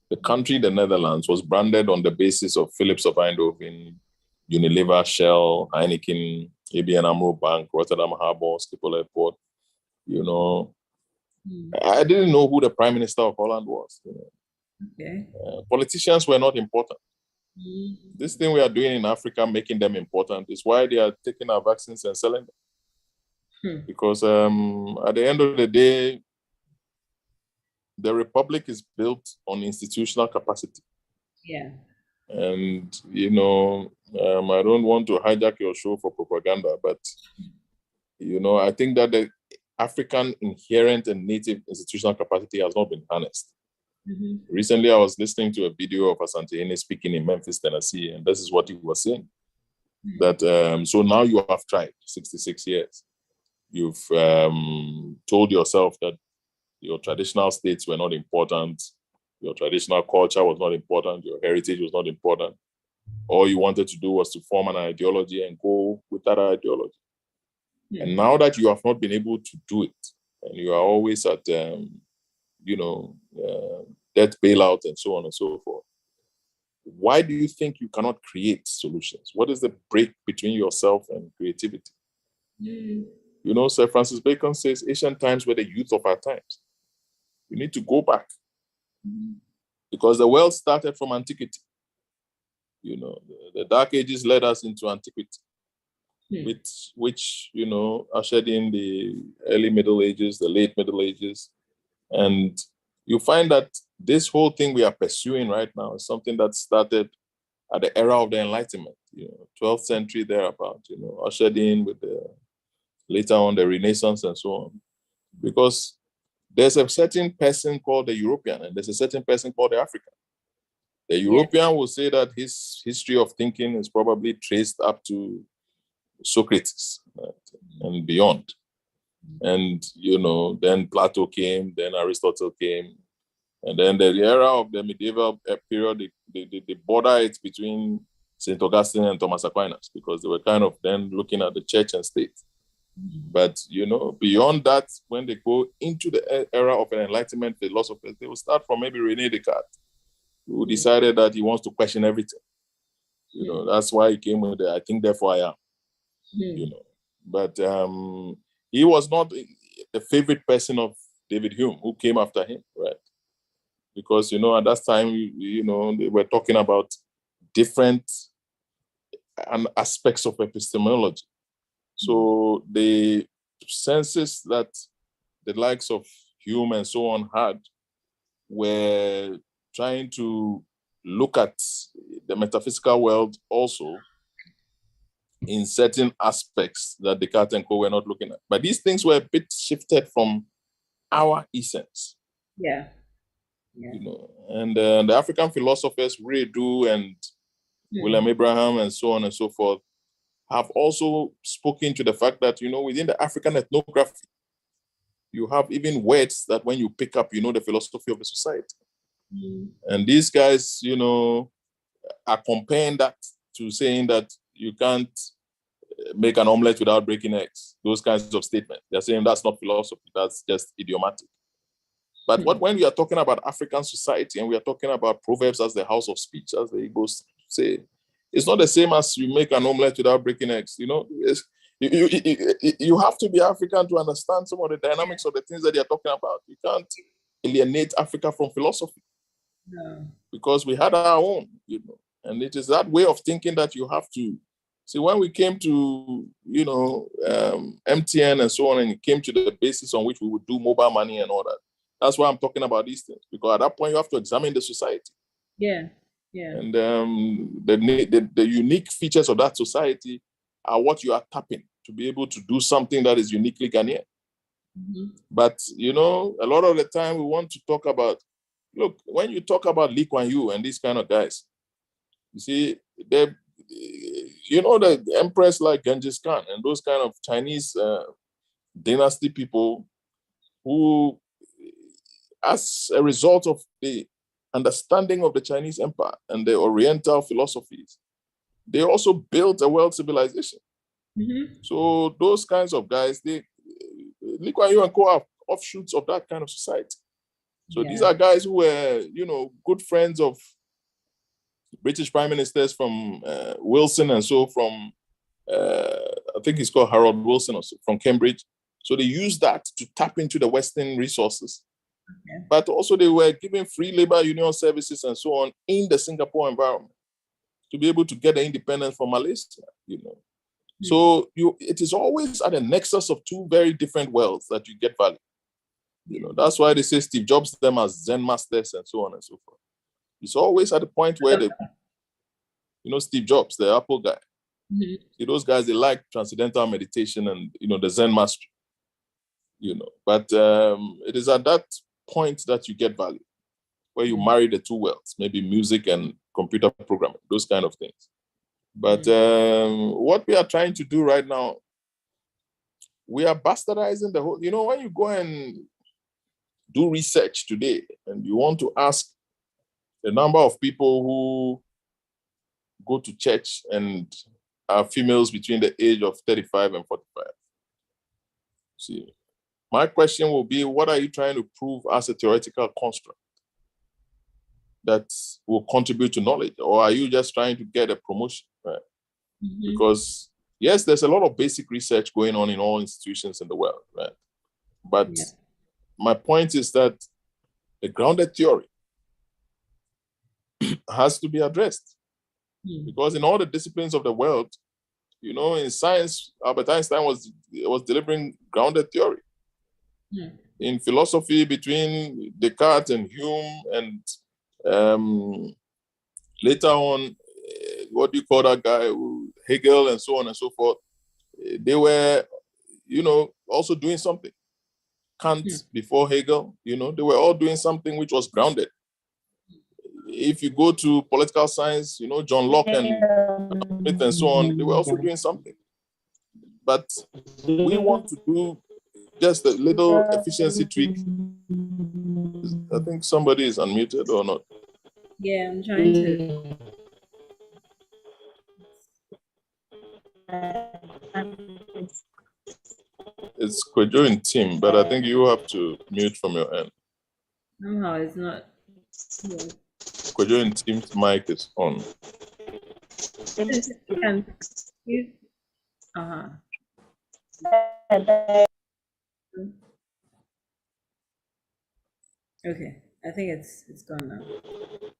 the country, the Netherlands, was branded on the basis of Philips of Eindhoven, Unilever, Shell, Heineken, ABN AMRO Bank, Rotterdam Harbor, Schiphol Airport. I didn't know who the Prime Minister of Holland was. Okay. Politicians were not important. This thing we are doing in Africa, making them important, is why they are taking our vaccines and selling them. Because at the end of the day, the Republic is built on institutional capacity. Yeah. And, I don't want to hijack your show for propaganda, but, I think that the African inherent and native institutional capacity has not been harnessed. Recently, I was listening to a video of Asante speaking in Memphis, Tennessee, and this is what he was saying. That so now you have tried 66 years. You've told yourself that your traditional states were not important, your traditional culture was not important, your heritage was not important. All you wanted to do was to form an ideology and go with that ideology. And now that you have not been able to do it, and you are always at debt bailout and so on and so forth, why do you think you cannot create solutions? What is the break between yourself and creativity? Sir Francis Bacon says ancient times were the youth of our times. We need to go back because the world started from antiquity. The Dark Ages led us into antiquity, which ushered in the early Middle Ages, the late Middle Ages. And you find that this whole thing we are pursuing right now is something that started at the era of the Enlightenment, 12th century thereabout, ushered in with later on the Renaissance and so on. Because there's a certain person called the European and there's a certain person called the African. The European will say that his history of thinking is probably traced up to Socrates, right, and beyond. And, then Plato came, then Aristotle came, and then the era of the medieval period, they border it between St. Augustine and Thomas Aquinas, because they were kind of then looking at the church and state. But, beyond that, when they go into the era of an Enlightenment philosophers, they will start from maybe René Descartes, who decided that he wants to question everything. That's why he came with the I think, therefore I am. But he was not the favorite person of David Hume, who came after him, right? Because, at that time, they were talking about different aspects of epistemology. So the senses that the likes of Hume and so on had were trying to look at the metaphysical world also in certain aspects that Descartes and co were not looking at. But these things were a bit shifted from our essence. Yeah. And the African philosophers, Redu and William Abraham and so on and so forth, have also spoken to the fact that, within the African ethnography, you have even words that when you pick up, the philosophy of the society. And these guys, are comparing that to saying that you can't make an omelette without breaking eggs. Those kinds of statements. They're saying that's not philosophy, that's just idiomatic. But when we are talking about African society and we are talking about proverbs as the house of speech, as the Igbos say, it's not the same as you make an omelette without breaking eggs. You have to be African to understand some of the dynamics of the things that they are talking about. You can't alienate Africa from philosophy. No. because we had our own, you know. And it is that way of thinking that you have to see. When we came to, you know, MTN and so on, and it came to the basis on which we would do mobile money and all that. That's why I'm talking about these things, because at that point you have to examine the society. Yeah. Yeah. And the unique features of that society are what you are tapping to be able to do something that is uniquely Ghanaian. Mm-hmm. But, you know, a lot of the time we want to talk about, look, when you talk about Lee Kuan Yew and these kind of guys, you see, they, you know, the empress like Genghis Khan and those kind of Chinese dynasty people who, as a result of the understanding of the Chinese empire and the Oriental philosophies, they also built a world civilization. Mm-hmm. So those kinds of guys, Lee Kuan Yew and co are offshoots of that kind of society. So these are guys who were, you know, good friends of British prime ministers from Wilson and so from, I think he's called Harold Wilson also, from Cambridge. So they used that to tap into the Western resources. Okay. But also they were giving free labor union services and so on in the Singapore environment to be able to get the independence from Malaysia, you know. Mm. So it is always at the nexus of two very different worlds that you get value. You know, that's why they say Steve Jobs them as Zen masters and so on and so forth. It's always at the point where you know, Steve Jobs, the Apple guy. Mm-hmm. See, those guys, they like transcendental meditation and, you know, the Zen mastery, you know. But it is at that point that you get value, where you marry the two worlds, maybe music and computer programming, those kind of things. But what we are trying to do right now, we are bastardizing the whole, you know, when you go and do research today and you want to ask the number of people who go to church and are females between the age of 35 and 45. See, my question will be, what are you trying to prove as a theoretical construct that will contribute to knowledge? Or are you just trying to get a promotion, right? Mm-hmm. Because yes, there's a lot of basic research going on in all institutions in the world, right? But my point is that the grounded theory has to be addressed. Because in all the disciplines of the world, you know, in science, Albert Einstein was delivering grounded theory. In philosophy, between Descartes and Hume, and later on, what do you call that guy, Hegel, and so on and so forth, they were, you know, also doing something. Kant before Hegel, you know, they were all doing something which was grounded. If you go to political science, you know, John Locke and Smith and so on, they were also doing something. But we want to do just a little efficiency tweak. I think somebody is unmuted or not. Yeah, I'm trying to. It's Kwejo in team, but I think you have to mute from your end. Somehow it's not. Kwejo in team's mic is on. Okay, I think it's gone now.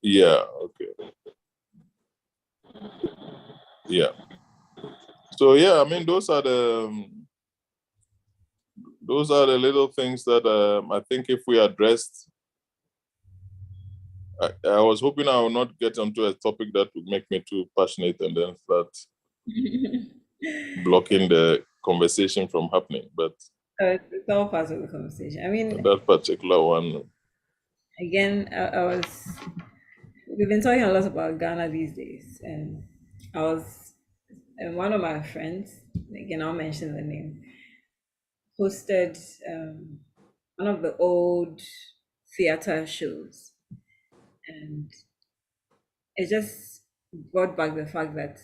Yeah, okay. Yeah. So yeah, I mean, those are the little things that I think if we addressed, I was hoping I will not get onto a topic that would make me too passionate and then start blocking the conversation from happening. But it's all part of the conversation. I mean, that particular one. Again, we've been talking a lot about Ghana these days, and one of my friends, again, I'll mention the name, hosted one of the old theater shows, and it just brought back the fact that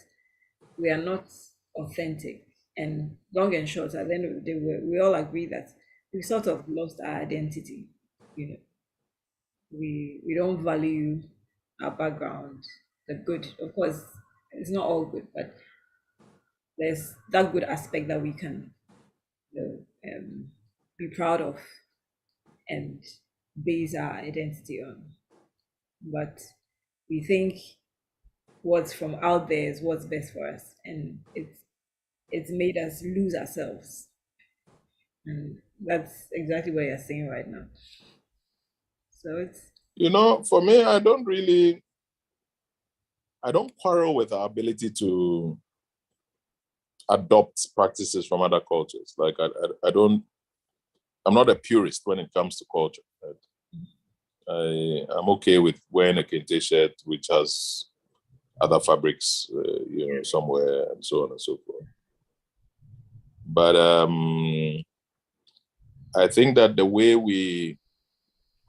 we are not authentic. And long and short, at the end of the day, we all agree that we sort of lost our identity. You know, we don't value our background, the good. Of course, it's not all good, but there's that good aspect that we can be proud of and base our identity on. but we think what's from out there is what's best for us, and it's made us lose ourselves, and that's exactly what you're saying right now. So it's For me, I don't quarrel with our ability to adopt practices from other cultures. Like I'm not a purist when it comes to culture. I'm okay with wearing a kente shirt which has other fabrics, somewhere, and so on and so forth. But I think that the way we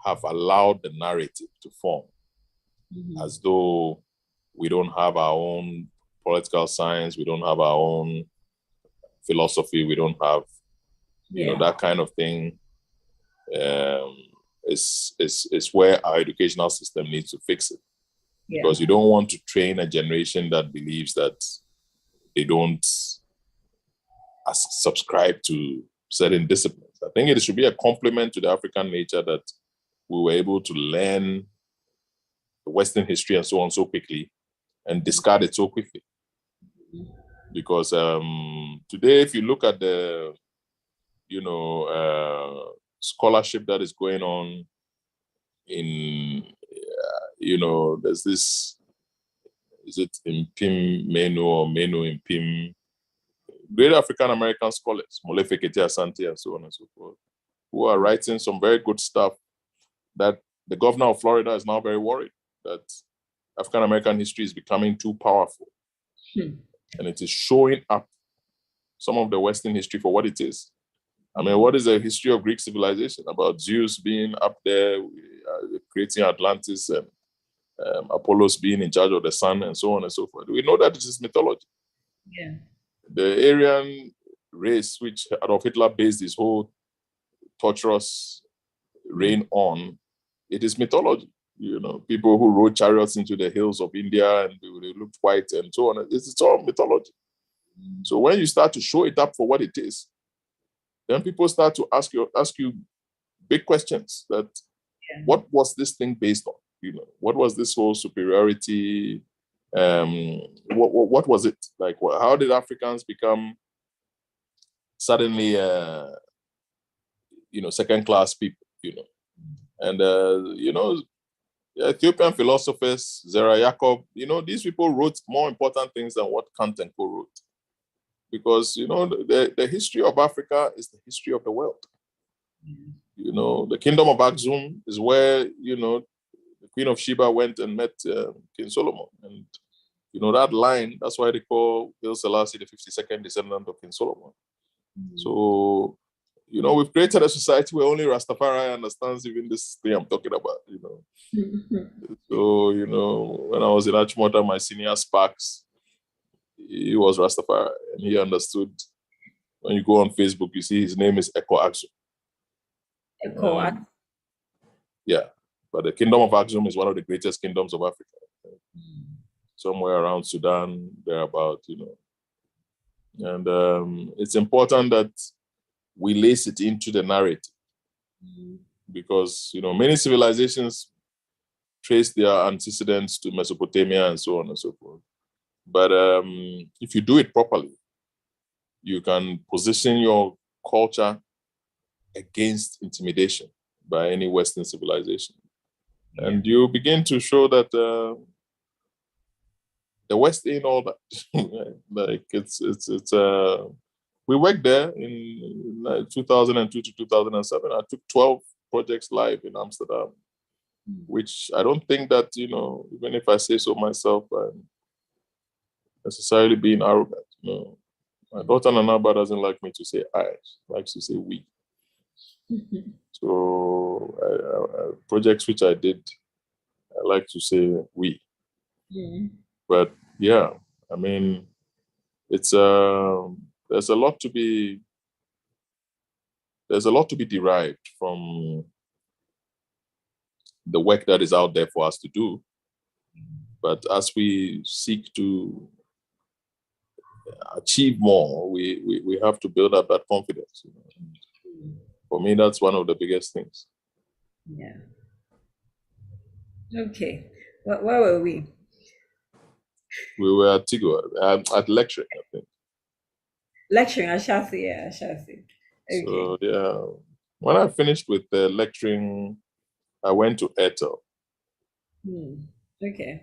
have allowed the narrative to form, as though we don't have our own political science, we don't have our own philosophy, we don't have, that kind of thing, is where our educational system needs to fix it. Yeah. Because you don't want to train a generation that believes that they don't subscribe to certain disciplines. I think it should be a compliment to the African nature that we were able to learn the Western history and so on so quickly and discard it so quickly. Because today, if you look at the, scholarship that is going on in, there's this, is it Impim Menu or Menu Impim? Great African American scholars, Molefe Kete Asante and so on and so forth, who are writing some very good stuff that the governor of Florida is now very worried that African American history is becoming too powerful. And it is showing up some of the Western history for what it is. I mean, what is the history of Greek civilization? About Zeus being up there, creating Atlantis, and Apollos being in charge of the sun, and so on and so forth. We know that it is mythology. Yeah. The Aryan race, which Adolf Hitler based his whole torturous reign on, it is mythology. People who rode chariots into the hills of India and they looked white and so on. It's all mythology. So when you start to show it up for what it is, then people start to ask you big questions that, what was this thing based on? What was this whole superiority? What was it? Like, how did Africans become suddenly, second-class people, And, Ethiopian philosophers, Zera Jacob, these people wrote more important things than what Kant and co wrote. Because, the history of Africa is the history of the world. The kingdom of Axum is where, the Queen of Sheba went and met King Solomon. And, that line, that's why they call Haile Selassie the 52nd descendant of King Solomon. So, we've created a society where only Rastafari understands even this thing I'm talking about, So, when I was in Achimota, my senior Sparks, he was Rastafari, and he understood. When you go on Facebook, you see his name is Echo Axum. Echo Axum. Yeah, but the kingdom of Axum is one of the greatest kingdoms of Africa. Somewhere around Sudan, thereabout, And it's important that we lace it into the narrative. Because, many civilizations trace their antecedents to Mesopotamia and so on and so forth. But if you do it properly, you can position your culture against intimidation by any Western civilization. And you begin to show that the West ain't all that. Like we worked there in 2002 to 2007. I took 12 projects live in Amsterdam, which I don't think that, even if I say so myself, I'm necessarily being arrogant. My daughter Nanaba doesn't like me to say I, she likes to say we. So projects which I did, I like to say we. But yeah, I mean, it's there's a lot to be derived from the work that is out there for us to do. But as we seek to achieve more, we have to build up that confidence. For me, that's one of the biggest things. Yeah. Okay. Where were we? We were at Tigo, at lecturing, I think. Lecturing, I shall say, yeah, I shall say. Okay. So, yeah, when I finished with the lecturing, I went to Airtel. Okay.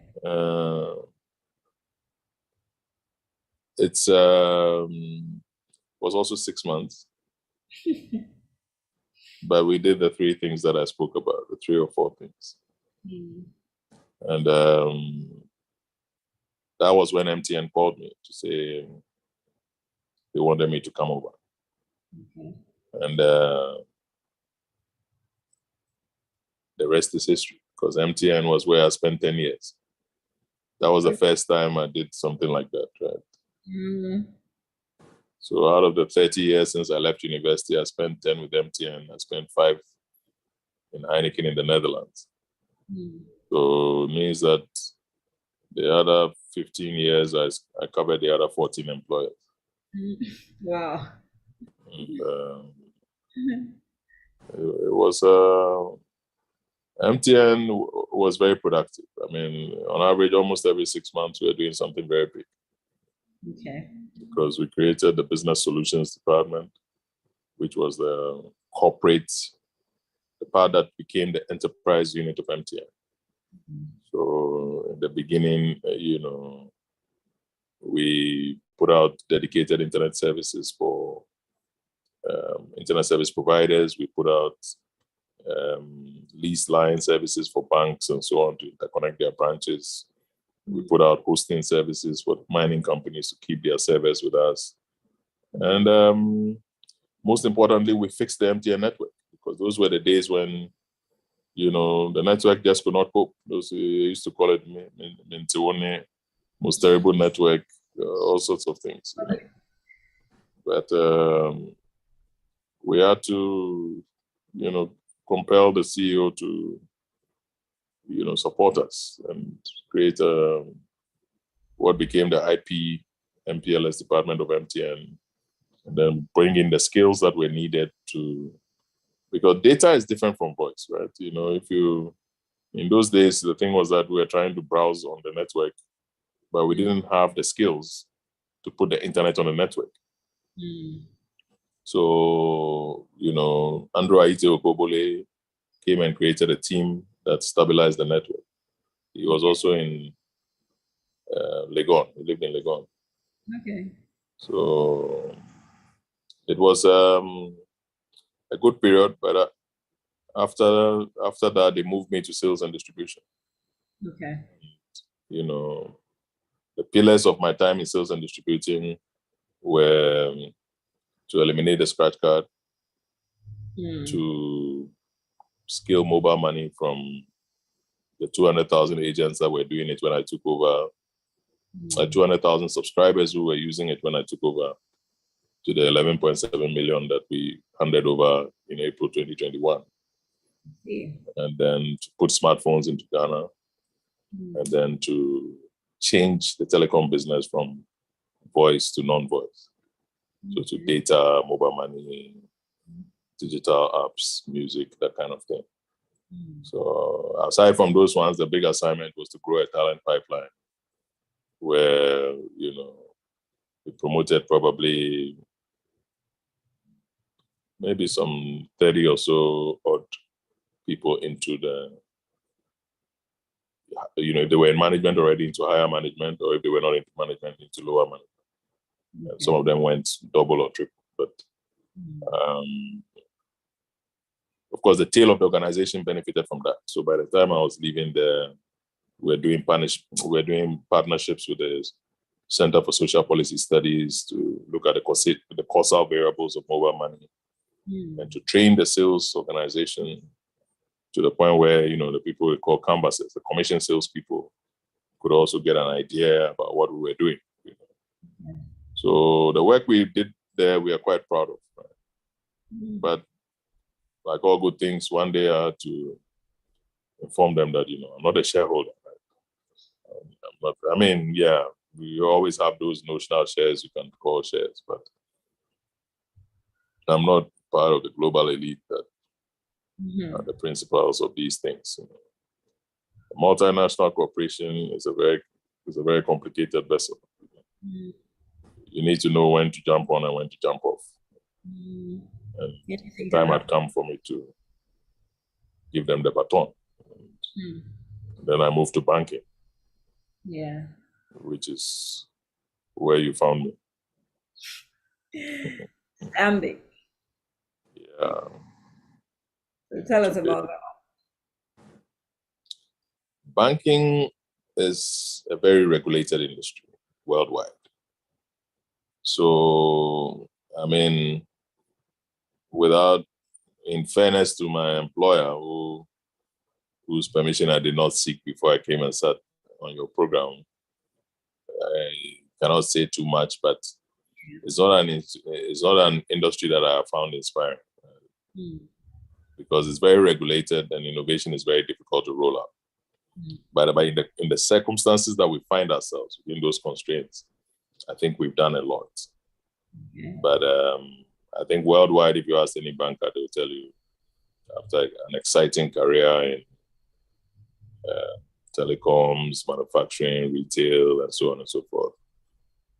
It's was also 6 months, but we did the 3 things that I spoke about, the 3 or 4 things. And that was when MTN called me to say they wanted me to come over. Okay. And the rest is history, because MTN was where I spent 10 years. That was the first time I did something like that, right? So out of the 30 years since I left university, I spent 10 with MTN. I spent 5 in Heineken in the Netherlands. So it means that the other 15 years, I covered the other 14 employers. Wow. And, it was MTN was very productive. I mean, on average, almost every 6 months, we were doing something very big. Okay. Because we created the business solutions department, which was the corporate, the part that became the enterprise unit of MTN. So in the beginning, we put out dedicated internet services for internet service providers. We put out lease line services for banks and so on to interconnect their branches. We put out hosting services for mining companies to keep their servers with us. And most importantly, we fixed the MTN network, because those were the days when, the network just could not cope. Those used to call it Mintione, most terrible network, all sorts of things. But we had to, compel the CEO to, support us and create what became the IP MPLS department of MTN, and then bring in the skills that were needed to, because data is different from voice, right? In those days, the thing was that we were trying to browse on the network, but we didn't have the skills to put the internet on the network. So, Andrew Aite Okobole came and created a team that stabilized the network. He was also in Legon. He lived in Legon. Okay. So it was a good period, but after that, they moved me to sales and distribution. Okay. The pillars of my time in sales and distributing were to eliminate the scratch card, to scale mobile money from the 200,000 agents that were doing it when I took over, 200,000 subscribers who were using it when I took over, to the 11.7 million that we handed over in April 2021. And then to put smartphones into Ghana, and then to change the telecom business from voice to non-voice. So to data, mobile money, digital apps, music, that kind of thing. So aside from those ones, the big assignment was to grow a talent pipeline where, we promoted probably maybe some 30 or so odd people into the, if they were in management already, into higher management, or if they were not into management, into lower management. And some of them went double or triple. But of course, the tail of the organization benefited from that. So by the time I was leaving there, we're doing partnerships with the Center for Social Policy Studies to look at the causal variables of mobile money, and to train the sales organization to the point where, the people we call canvassers, the commission salespeople, could also get an idea about what we were doing. So the work we did there, we are quite proud of. Right? But like all good things, one day I had to inform them that, I'm not a shareholder. Right? We always have those notional shares you can call shares, but I'm not part of the global elite that are the principals of these things. A multinational corporation is a very complicated vessel. Mm. You need to know when to jump on and when to jump off. Mm. And Yeah, I the think time that- had come for me to give them the baton. Mm. Then I moved to banking, Yeah. which is where you found me. Stanbic. Yeah. So tell us about that. Banking is a very regulated industry worldwide. So, I mean, in fairness to my employer, whose permission I did not seek before I came and sat on your program, I cannot say too much, but it's not an industry that I have found inspiring. Because it's very regulated and innovation is very difficult to roll out. But in the circumstances that we find ourselves within those constraints, I think we've done a lot. But I think worldwide, if you ask any banker, they'll tell you after an exciting career in telecoms, manufacturing, retail, and so on and so forth,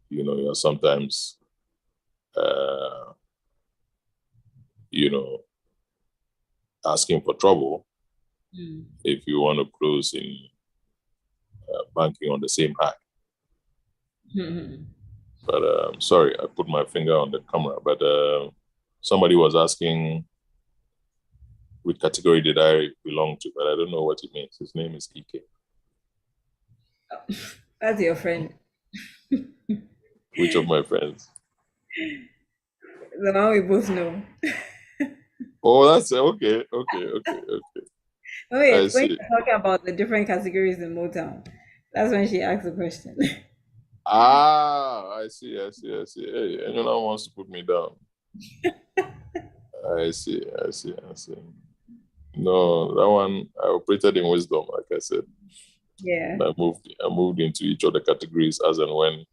you're sometimes, asking for trouble if you want to close in banking on the same high. But sorry, I put my finger on the camera, but somebody was asking which category did I belong to, but I don't know what it means. His name is EK. That's your friend. Which of my friends? The one we both know. Oh, that's okay. Wait, I when see. you're talking about the different categories in Motown, that's when she asked the question. I see. Hey, anyone wants to put me down? I see. No, that one, I operated in wisdom, like I said. Yeah. I moved into each of the categories as and when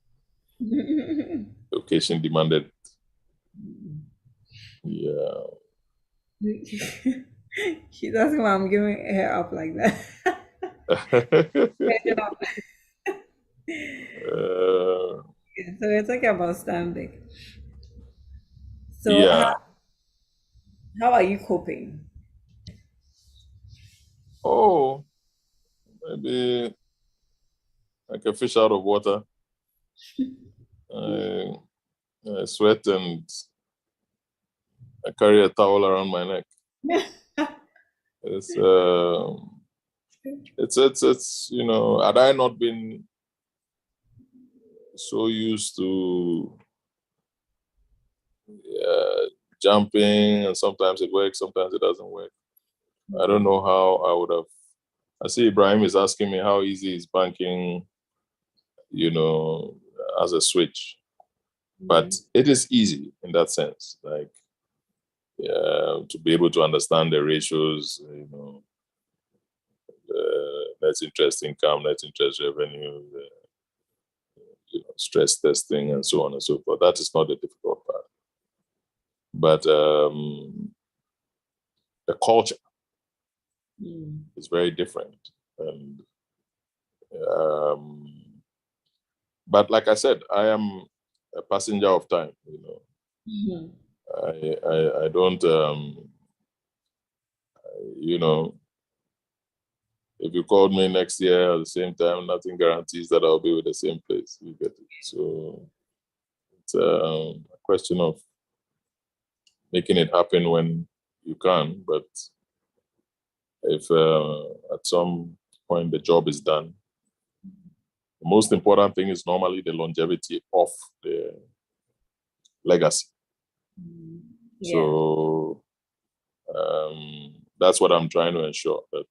the occasion demanded. Yeah. She doesn't why I'm giving her up like that. So we're talking about Stanbic. So Yeah. how are you coping? Oh, maybe like a fish out of water. I sweat and I carry a towel around my neck. It's had I not been so used to jumping, and sometimes it works, sometimes it doesn't work. I don't know how I would have. I see Ibrahim is asking me how easy is banking, as a switch. But it is easy in that sense, like to be able to understand the ratios, net interest income, net interest revenue, stress testing, and so on and so forth. That is not the difficult part. But the culture is very different. And but like I said, I am a passenger of time, I don't, if you called me next year at the same time, nothing guarantees that I'll be with the same place. You get it. So it's a question of making it happen when you can. But if at some point the job is done, the most important thing is normally the longevity of the legacy. Yeah. So that's what I'm trying to ensure. That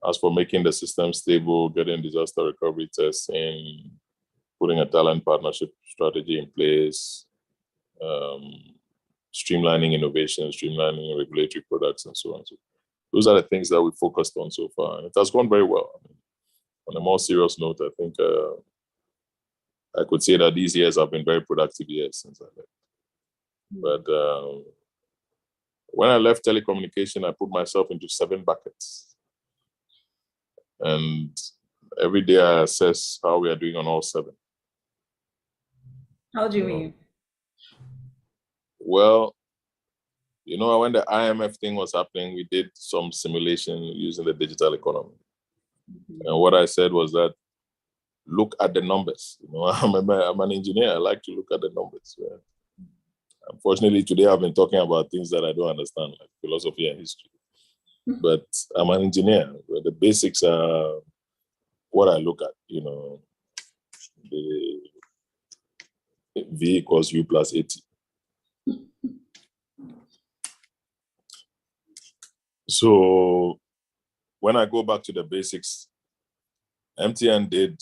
as for making the system stable, getting disaster recovery tests in, putting a talent partnership strategy in place, streamlining innovation, streamlining regulatory products, and so on. So those are the things that we focused on so far. And it has gone very well. I mean, on a more serious note, I think I could say that these years have been very productive years since I left. But when I left telecommunication, I put myself into 7 buckets. And every day I assess how we are doing on all 7. How do you mean? Well, when the IMF thing was happening, we did some simulation using the digital economy. And what I said was that, look at the numbers. I'm an engineer. I like to look at the numbers. Yeah. Unfortunately, today I've been talking about things that I don't understand, like philosophy and history. But I'm an engineer. The basics are what I look at. The V equals U plus AT. So when I go back to the basics, MTN did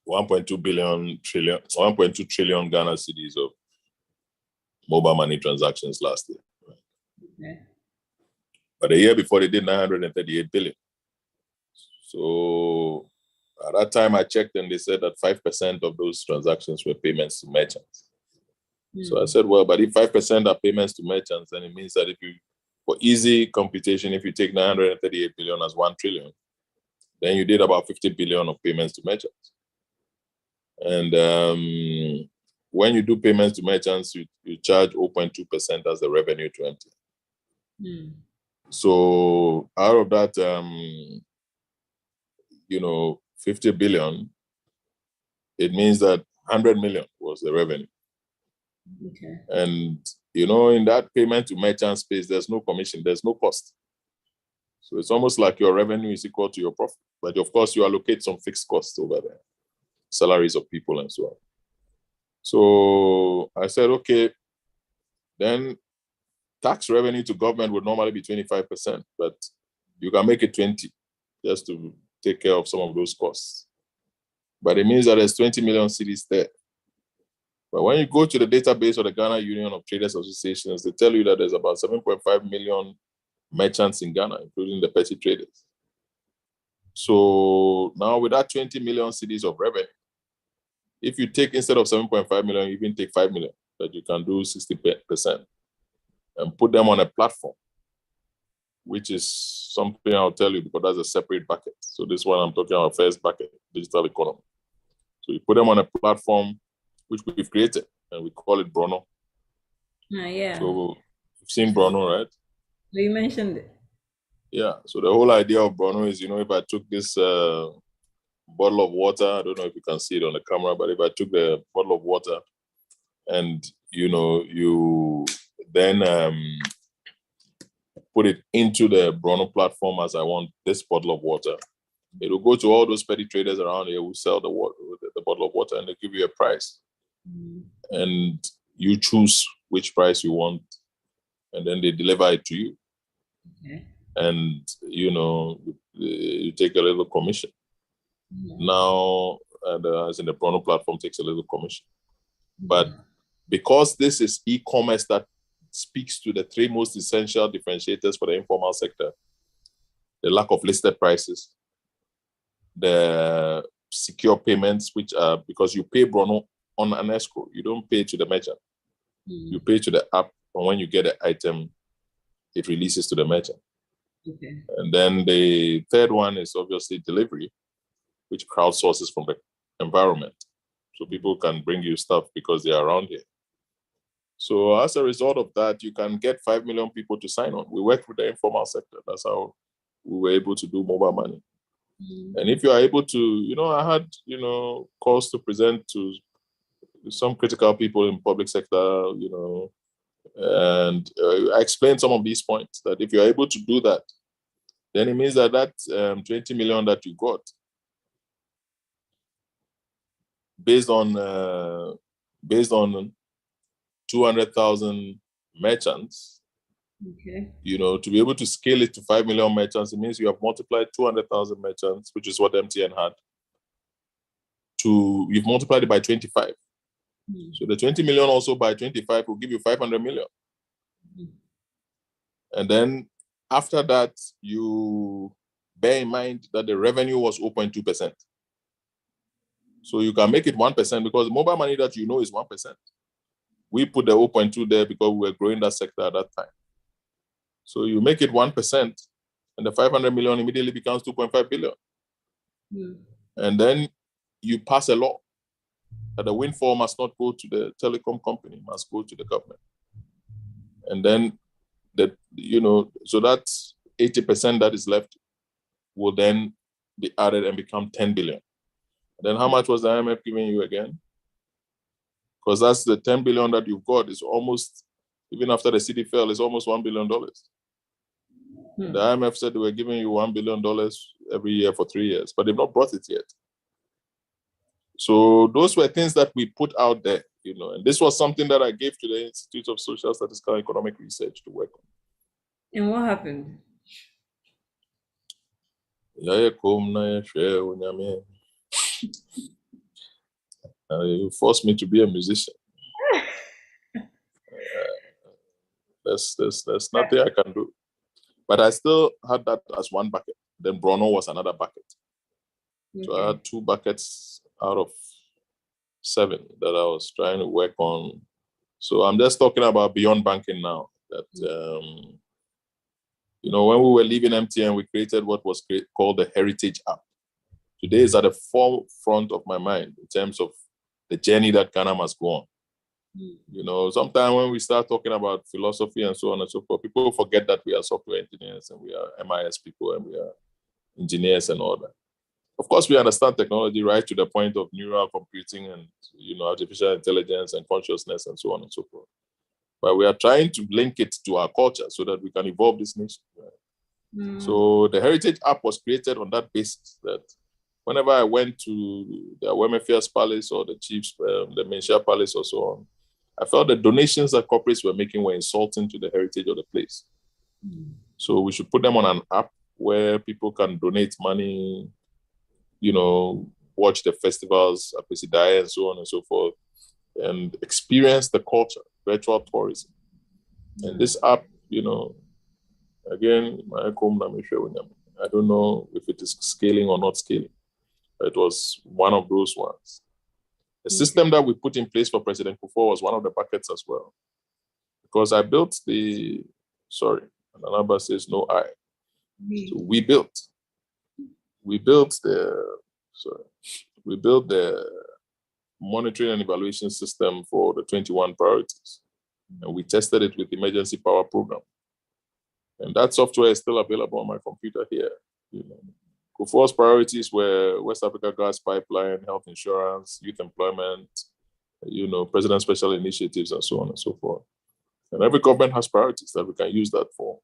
1.2 trillion Ghana cedis of mobile money transactions last year. Okay. But the year before, they did 938 billion. So at that time, I checked and they said that 5% of those transactions were payments to merchants. So I said, well, but if 5% are payments to merchants, then it means that for easy computation, if you take 938 billion as 1 trillion, then you did about 50 billion of payments to merchants. And when you do payments to merchants, you charge 0.2% as the revenue to MTN. So out of that, 50 billion, it means that 100 million was the revenue. Okay. And, in that payment to merchant space, there's no commission, there's no cost. So it's almost like your revenue is equal to your profit. But of course, you allocate some fixed costs over there, salaries of people and so on. So I said, okay, then tax revenue to government would normally be 25%, but you can make it 20 just to take care of some of those costs. But it means that there's 20 million cedis there. But when you go to the database of the Ghana Union of Traders Associations, they tell you that there's about 7.5 million merchants in Ghana, including the petty traders. So now with that 20 million cedis of revenue, if you take, instead of 7.5 million, you even take 5 million, that you can do 60% and put them on a platform, which is something I'll tell you because that's a separate bucket. So this one I'm talking about, first bucket, digital economy. So you put them on a platform which we've created, and we call it Brono. Yeah. So you've seen Brono, right? You mentioned it. Yeah. So the whole idea of Brono is, if I took this bottle of water, I don't know if you can see it on the camera, but if I took the bottle of water and, you then put it into the Brono platform as I want this bottle of water, it will go to all those petty traders around here who sell the bottle of water, and they give you a price. And you choose which price you want, and then they deliver it to you. Okay. And, you take a little commission. Now, as in the Brono platform takes a little commission. But because this is e-commerce that speaks to the 3 most essential differentiators for the informal sector: the lack of listed prices, the secure payments, which are because you pay Brono on an escrow. You don't pay to the merchant. You pay to the app, and when you get the item, it releases to the merchant. Okay. And then the third one is obviously delivery, which crowdsources from the environment. So people can bring you stuff because they are around here. So as a result of that, you can get 5 million people to sign on. We work with the informal sector. That's how we were able to do mobile money. And if you are able to, I had, calls to present to some critical people in public sector, and I explained some of these points, that if you're able to do that, then it means that 20 million that you got, based on 200,000 merchants, Okay. to be able to scale it to 5 million merchants, it means you have multiplied 200,000 merchants, which is what MTN had, you've multiplied it by 25. So the 20 million also by 25 will give you 500 million. And then after that, you bear in mind that the revenue was 0.2%. So you can make it 1% because mobile money that is 1%. We put the 0.2 there because we were growing that sector at that time. So you make it 1%, And the 500 million immediately becomes 2.5 billion. And then you pass a law that the windfall must not go to the telecom company, must go to the government. And then so that 80% that is left will then be added and become 10 billion. Then how much was the IMF giving you again? Because that's the 10 billion that you've got is almost, even after the city fell, is almost $1 billion. The IMF said they were giving you $1 billion every year for 3 years, but they've not brought it yet. So those were things that we put out there, and this was something that I gave to the Institute of Social Statistical and Economic Research to work on. And what happened? You forced me to be a musician. There's nothing I can do. But I still had that as one bucket. Then Bruno was another bucket. So I had 2 buckets out of 7 that I was trying to work on. So I'm just talking about beyond banking now. That when we were leaving MTN, we created what was called the Heritage App. Today is at the forefront of my mind in terms of the journey that Ghana must go on. Sometimes when we start talking about philosophy and so on and so forth, people forget that we are software engineers and we are MIS people and we are engineers and all that. Of course, we understand technology right to the point of neural computing and artificial intelligence and consciousness and so on and so forth. But we are trying to link it to our culture so that we can evolve this nation. Right? So the Heritage App was created on that basis that whenever I went to the Wemefia's Palace or the Chiefs, the Menshia Palace or so on, I felt the donations that corporates were making were insulting to the heritage of the place. So we should put them on an app where people can donate money, watch the festivals, Apesidae and so on and so forth, and experience the culture, virtual tourism. And this app, again, I don't know if it is scaling or not scaling. It was one of those ones. The system that we put in place for President Kufuor was one of the buckets as well. Because I built Anaba says no I. So we built the monitoring and evaluation system for the 21 priorities. And we tested it with emergency power program. And that software is still available on my computer here. Kufuor's priorities were West Africa gas pipeline, health insurance, youth employment, president special initiatives, and so on and so forth. And every government has priorities that we can use that for.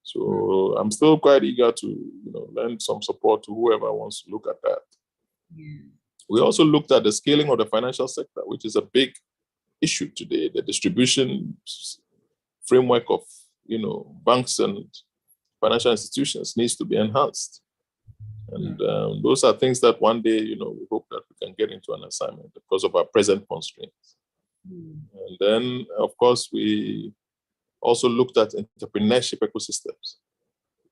So I'm still quite eager to, lend some support to whoever wants to look at that. We also looked at the scaling of the financial sector, which is a big issue today. The distribution framework of, banks and financial institutions needs to be enhanced. And those are things that one day, we hope that we can get into an assignment because of our present constraints. And then, of course, we also looked at entrepreneurship ecosystems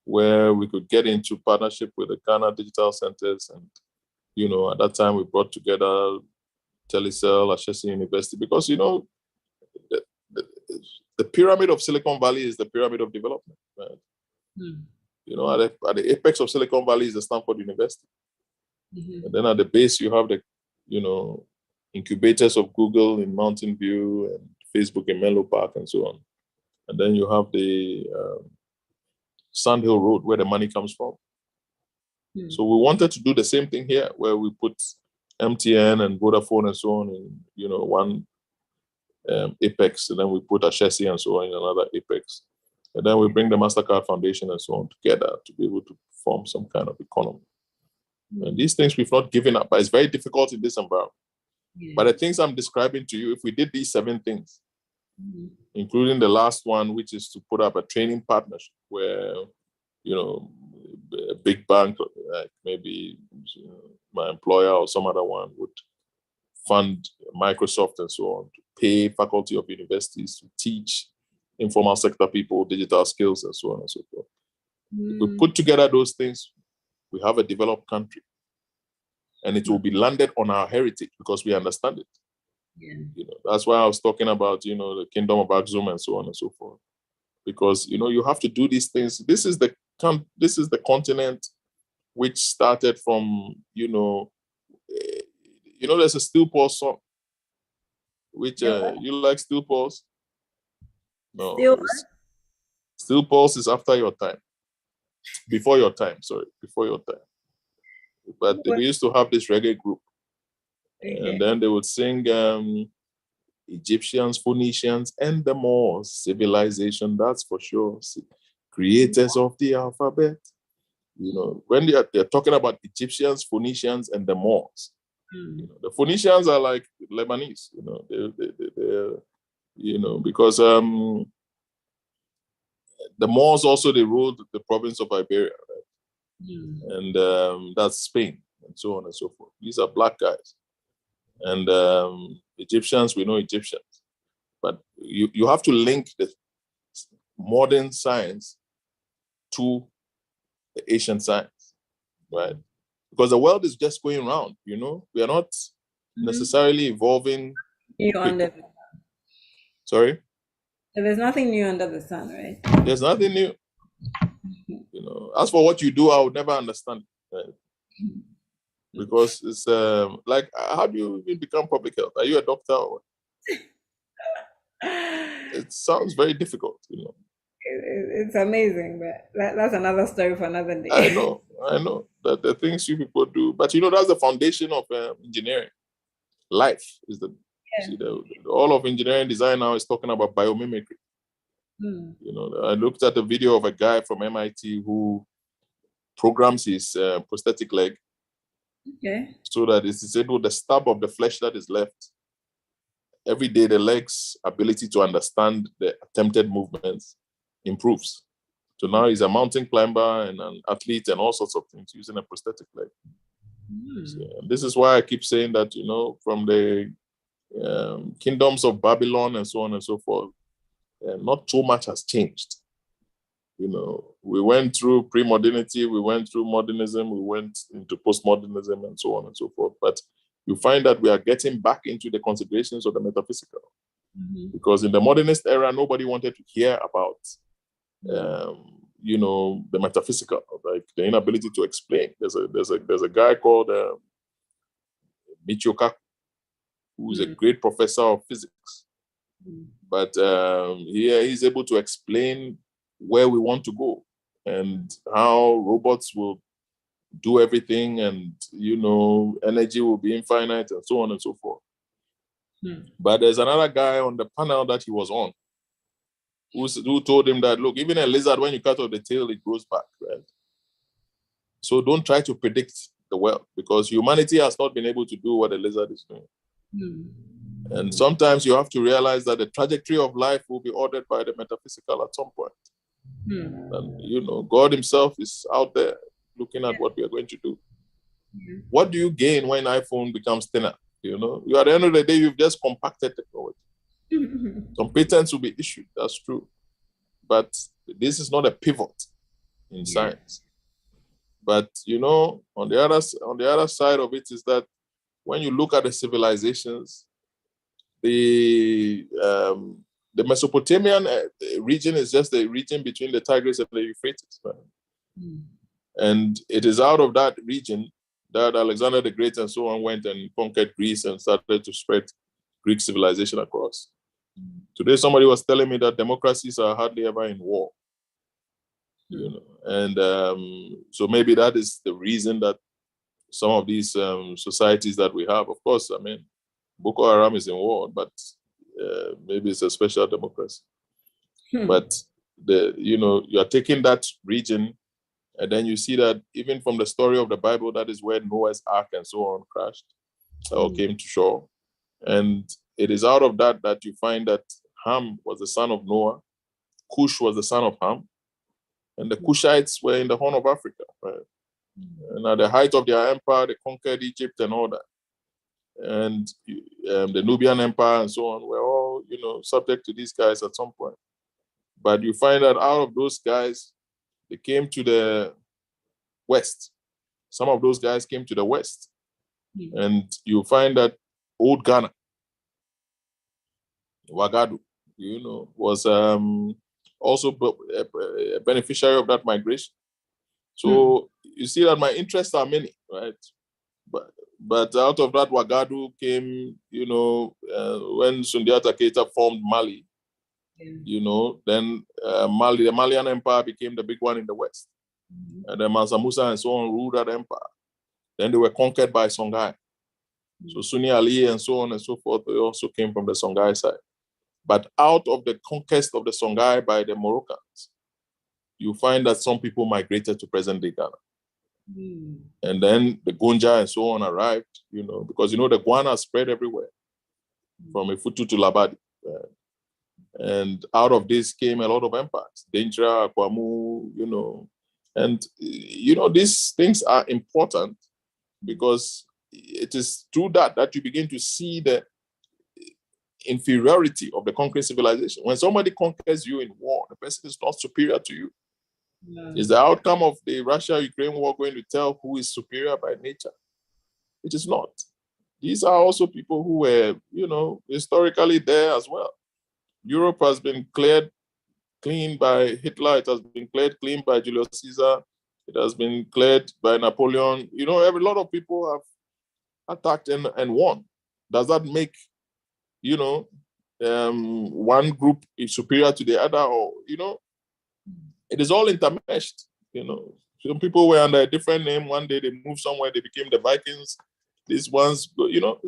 where we could get into partnership with the Ghana Digital Centers. And, at that time, we brought together Telecel, Ashesi University, because, the pyramid of Silicon Valley is the pyramid of development, right? At the apex of Silicon Valley is the Stanford University. And then at the base, you have the, incubators of Google in Mountain View and Facebook in Menlo Park and so on. And then you have the Sandhill Road where the money comes from. So we wanted to do the same thing here where we put MTN and Vodafone and so on in, one apex. And then we put Ashesi and so on in another apex. And then we bring the MasterCard Foundation and so on together to be able to form some kind of economy. And these things we've not given up, but it's very difficult in this environment. But the things I'm describing to you, if we did these 7 things, including the last one, which is to put up a training partnership where, a big bank, like maybe my employer or some other one would fund Microsoft and so on to pay faculty of universities to teach informal sector people digital skills and so on and so forth. If we put together those things, we have a developed country. And it will be landed on our heritage because we understand it. That's why I was talking about, the kingdom of Axum and so on and so forth. Because, you have to do these things. This is the this is the continent which started from, there's a Still Pulse song, which you like Still Pulse? No, Still Pulse is after your time, before your time. But we used to have this reggae group, and then they would sing Egyptians, Phoenicians, and the Moors, civilization, that's for sure. Creators of the alphabet. When they're talking about Egyptians, Phoenicians, and the Moors. The Phoenicians are like Lebanese, because the Moors also, they ruled the province of Iberia, right? And that's Spain, and so on and so forth. These are black guys. And Egyptians, we know Egyptians. But you have to link the modern science to the ancient science, right? Because the world is just going round, we are not necessarily evolving. Sorry? There's nothing new under the sun, right? There's nothing new. As for what you do, I would never understand, right? Because it's like, how do you even become public health? Are you a doctor or what? It sounds very difficult, It's amazing, but that's another story for another day. I know that the things you people do, but that's the foundation of engineering. Life is all of engineering design now is talking about biomimicry. I looked at a video of a guy from MIT who programs his prosthetic leg, so that it's disabled the stub of the flesh that is left. Every day, the leg's ability to understand the attempted movements improves. So now he's a mountain climber and an athlete and all sorts of things using a prosthetic leg. So, this is why I keep saying that, from the kingdoms of Babylon and so on and so forth, not so much has changed. We went through pre-modernity, we went through modernism, we went into postmodernism and so on and so forth. But you find that we are getting back into the considerations of the metaphysical. Because in the modernist era, nobody wanted to hear about, the metaphysical, like the inability to explain. There's a guy called Michio Kaku, who is a great professor of physics. But he's able to explain where we want to go and how robots will do everything, and energy will be infinite and so on and so forth. But there's another guy on the panel that he was on who told him that, look, even a lizard, when you cut off the tail, it grows back, right? So don't try to predict the world, because humanity has not been able to do what a lizard is doing. And sometimes you have to realize that the trajectory of life will be ordered by the metaphysical at some point. And, God himself is out there looking at what we are going to do. What do you gain when iPhone becomes thinner? You at the end of the day, you've just compacted technology. Some patents will be issued, that's true. But this is not a pivot in science. But, on the other side of it is that when you look at the civilizations, the Mesopotamian region is just the region between the Tigris and the Euphrates. Right? And it is out of that region that Alexander the Great and so on went and conquered Greece and started to spread Greek civilization across. Today, somebody was telling me that democracies are hardly ever in war. And so maybe that is the reason that some of these societies that we have, of course, Boko Haram is in war, but maybe it's a special democracy. But you are taking that region, and then you see that even from the story of the Bible, that is where Noah's Ark and so on crashed, or came to shore. And it is out of that that you find that Ham was the son of Noah, Cush was the son of Ham, and the Cushites were in the Horn of Africa, right? And at the height of their empire, they conquered Egypt and all that. And the Nubian Empire and so on were all, subject to these guys at some point. But you find that out of those guys, they came to the West. Some of those guys came to the West. And you find that old Ghana, Wagadu, was also a beneficiary of that migration. So you see that my interests are many, right? But out of that, Ouagadougou came, you know, when Sundiata Keita formed Mali, you know, then Mali, the Malian Empire became the big one in the West. And then Mansa Musa and so on ruled that empire. Then they were conquered by Songhai. So Sunni Ali and so on and so forth, they also came from the Songhai side. But out of the conquest of the Songhai by the Moroccans, you find that some people migrated to present-day Ghana. And then the Gunja and so on arrived, you know, because, you know, the Guana spread everywhere, from Ifutu to Labadi. And out of this came a lot of empires, Dentra, Akwamu, you know. And, you know, these things are important because it is through that you begin to see the inferiority of the conquering civilization. When somebody conquers you in war, the person is not superior to you. Is the outcome of the Russia-Ukraine war going to tell who is superior by nature? It is not. These are also people who were, you know, historically there as well. Europe has been cleared clean by Hitler. It has been cleared clean by Julius Caesar. It has been cleared by Napoleon. You know, a lot of people have attacked and won. Does that make, you know, one group is superior to the other? Or, you know, it is all intermeshed. You know, some people were under a different name. One day they moved somewhere, they became the Vikings. These ones, you know,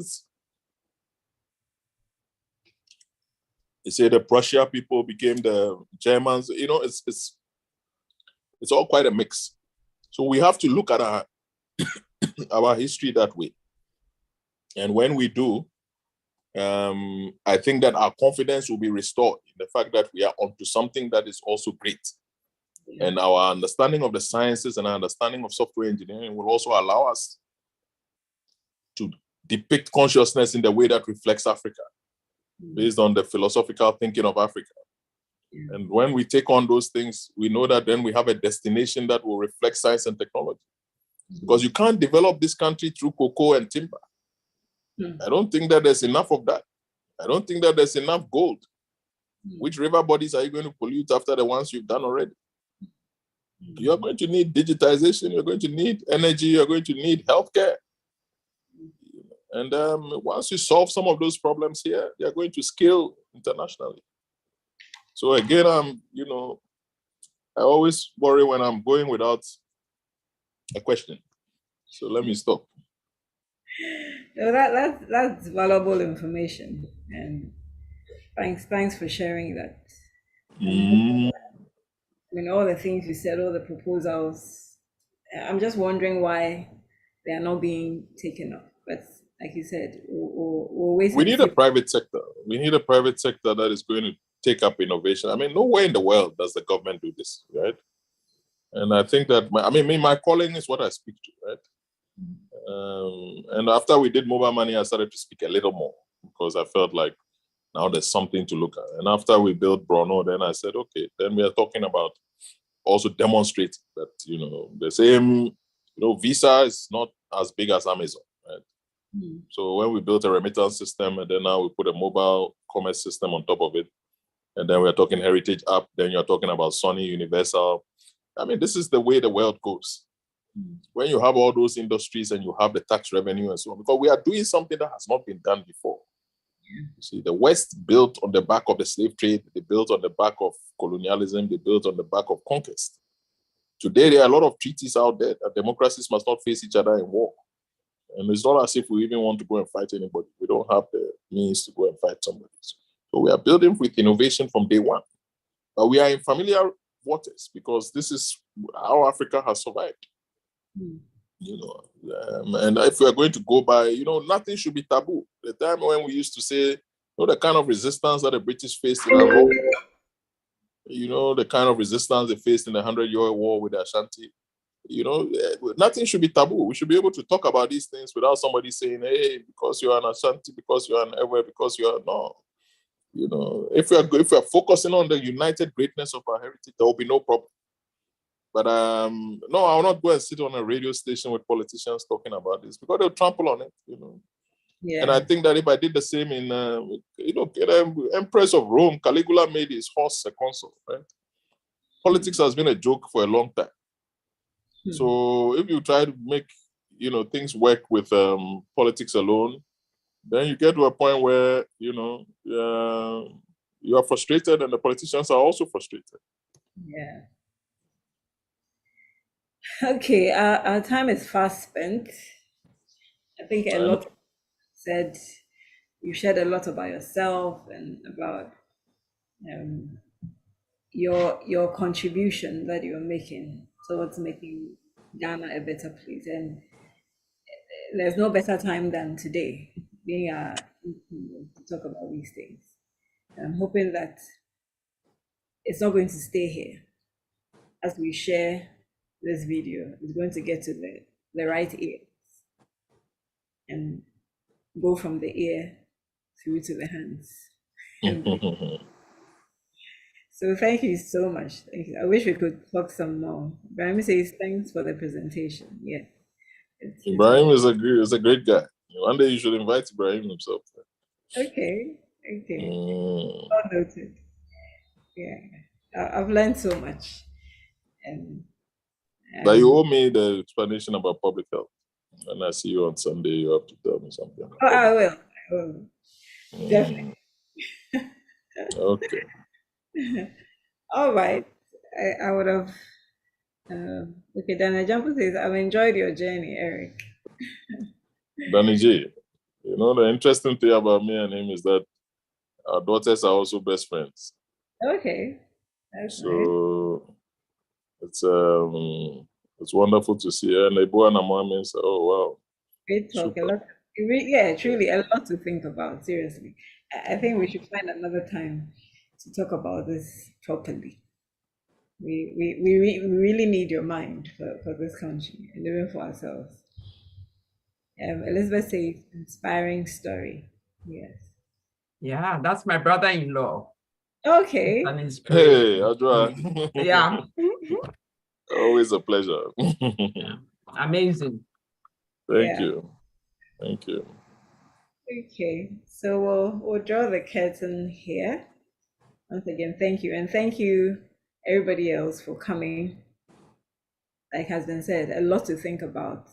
they say the Prussia people became the Germans. You know, it's all quite a mix. So we have to look at our history that way. And when we do, I think that our confidence will be restored in the fact that we are onto something that is also great. And our understanding of the sciences and our understanding of software engineering will also allow us to depict consciousness in the way that reflects Africa, based on the philosophical thinking of Africa. And when we take on those things, we know that then we have a destination that will reflect science and technology. Because you can't develop this country through cocoa and timber. I don't think that there's enough of that. I don't think that there's enough gold. Which river bodies are you going to pollute after the ones you've done already? You're going to need digitization, you're going to need energy, you're going to need healthcare. And once you solve some of those problems here, they're going to scale internationally. So again, you know, I always worry when I'm going without a question. So let me stop. No, that's valuable information, and thanks for sharing that. I mean, all the things you said, all the proposals, I'm just wondering why they are not being taken up. But like you said, we'll wait. We need a private sector. We need a private sector that is going to take up innovation. I mean, nowhere in the world does the government do this, right? And I think that, my calling is what I speak to, right? And after we did mobile money, I started to speak a little more because I felt like now there's something to look at. And after we built Bruno, then I said, okay, then we are talking about also demonstrating that, you know, the same, you know, Visa is not as big as Amazon, right? So when we built a remittance system and then now we put a mobile commerce system on top of it, and then we're talking heritage app, then you're talking about Sony, Universal. I mean, this is the way the world goes. When you have all those industries and you have the tax revenue and so on, because we are doing something that has not been done before. You see, the West built on the back of the slave trade, they built on the back of colonialism, they built on the back of conquest. Today, there are a lot of treaties out there that democracies must not face each other in war. And it's not as if we even want to go and fight anybody. We don't have the means to go and fight somebody. So we are building with innovation from day one. But we are in familiar waters because this is how Africa has survived. You know, and if we are going to go by, you know, nothing should be taboo. The time when we used to say, you know, the kind of resistance that the British faced in Angola, you know, the kind of resistance they faced in the 100-year war with the Ashanti, you know, nothing should be taboo. We should be able to talk about these things without somebody saying, hey, because you're an Ashanti, because you're an Ewe, because you're no. You know, if we are focusing on the united greatness of our heritage, there will be no problem. But no, I will not go and sit on a radio station with politicians talking about this because they'll trample on it, you know. And I think that if I did the same in, you know, Empress of Rome, Caligula made his horse a consul, right? Politics has been a joke for a long time. So if you try to make, things work with politics alone, then you get to a point where, you are frustrated and the politicians are also frustrated. Yeah. Okay, our time is fast spent. I think a lot said, you shared a lot about yourself and about your contribution that you're making towards making Ghana a better place. And there's no better time than today, being to talk about these things. I'm hoping that it's not going to stay here. As we share this video, it's going to get to the right ear and go from the ear through to the hands. So thank you so much. Thank you. I wish we could talk some more. Ibrahim says thanks for the presentation. Yeah. Ibrahim is a great guy. One day you should invite Ibrahim himself. Okay. Well noted. Yeah. I've learned so much. But you owe me the explanation about public health. When I see you on Sunday, you have to tell me something. Oh, I will. Definitely. Okay. All right. I would have. Okay, Dana Jampo says, I've enjoyed your journey, Eric. Danny J, the interesting thing about me and him is that our daughters are also best friends. Okay. That's so nice. It's wonderful to see her. And Ebo and Amami say, oh wow. Great talk. Truly a lot to think about. Seriously. I think we should find another time to talk about this properly. We really need your mind for this country and even for ourselves. Elizabeth says, inspiring story. Yes. Yeah, that's my brother-in-law. Okay. Hey, Adra. Yeah. Always a pleasure. Yeah. Amazing. Thank you. Thank you. Okay, so we'll draw the curtain here. Once again, thank you. And thank you, everybody else, for coming. Like has been said, a lot to think about,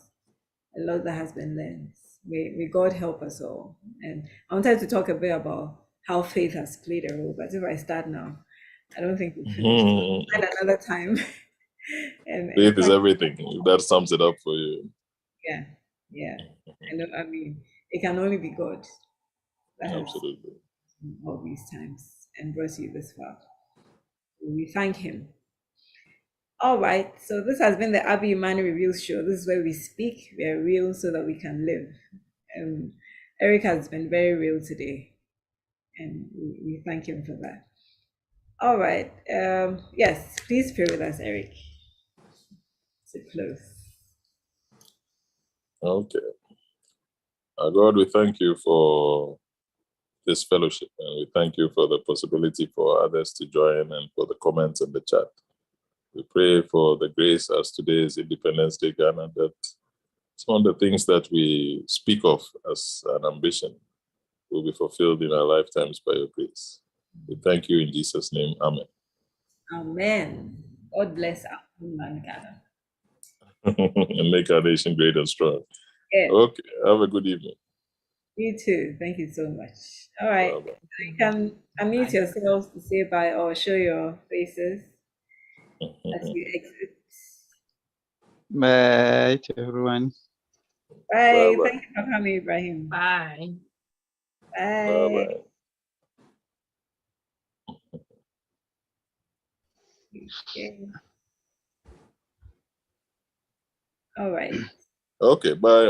a lot that has been learned. May God help us all. And I wanted to talk a bit about how faith has played a role, but if I start now, I don't think we'll finish. At another time. Faith is everything. That sums it up for you. Yeah. I mean, it can only be God that Absolutely. has all these times and brought you this far. We thank him. All right, so this has been the ABBY IMANI REVEALS Show. This is where we speak, we are real so that we can live. Eric has been very real today, and we thank him for that. All right, yes, please pray with us, Eric, to close. Okay. God, we thank you for this fellowship, and we thank you for the possibility for others to join and for the comments in the chat. We pray for the grace as today is Independence Day, Ghana, that some of the things that we speak of as an ambition will be fulfilled in our lifetimes by your grace. We thank you in Jesus' name. Amen. Amen. God bless our man, Ghana. And make our nation great and strong. Yeah. Okay, have a good evening. You too. Thank you so much. All right. Bye-bye. You can unmute yourselves to say bye or show your faces as you exit. Bye to everyone. Bye. Bye-bye. Thank you for coming, Ibrahim. Bye. Bye. Bye-bye. Okay. All right. Okay, bye.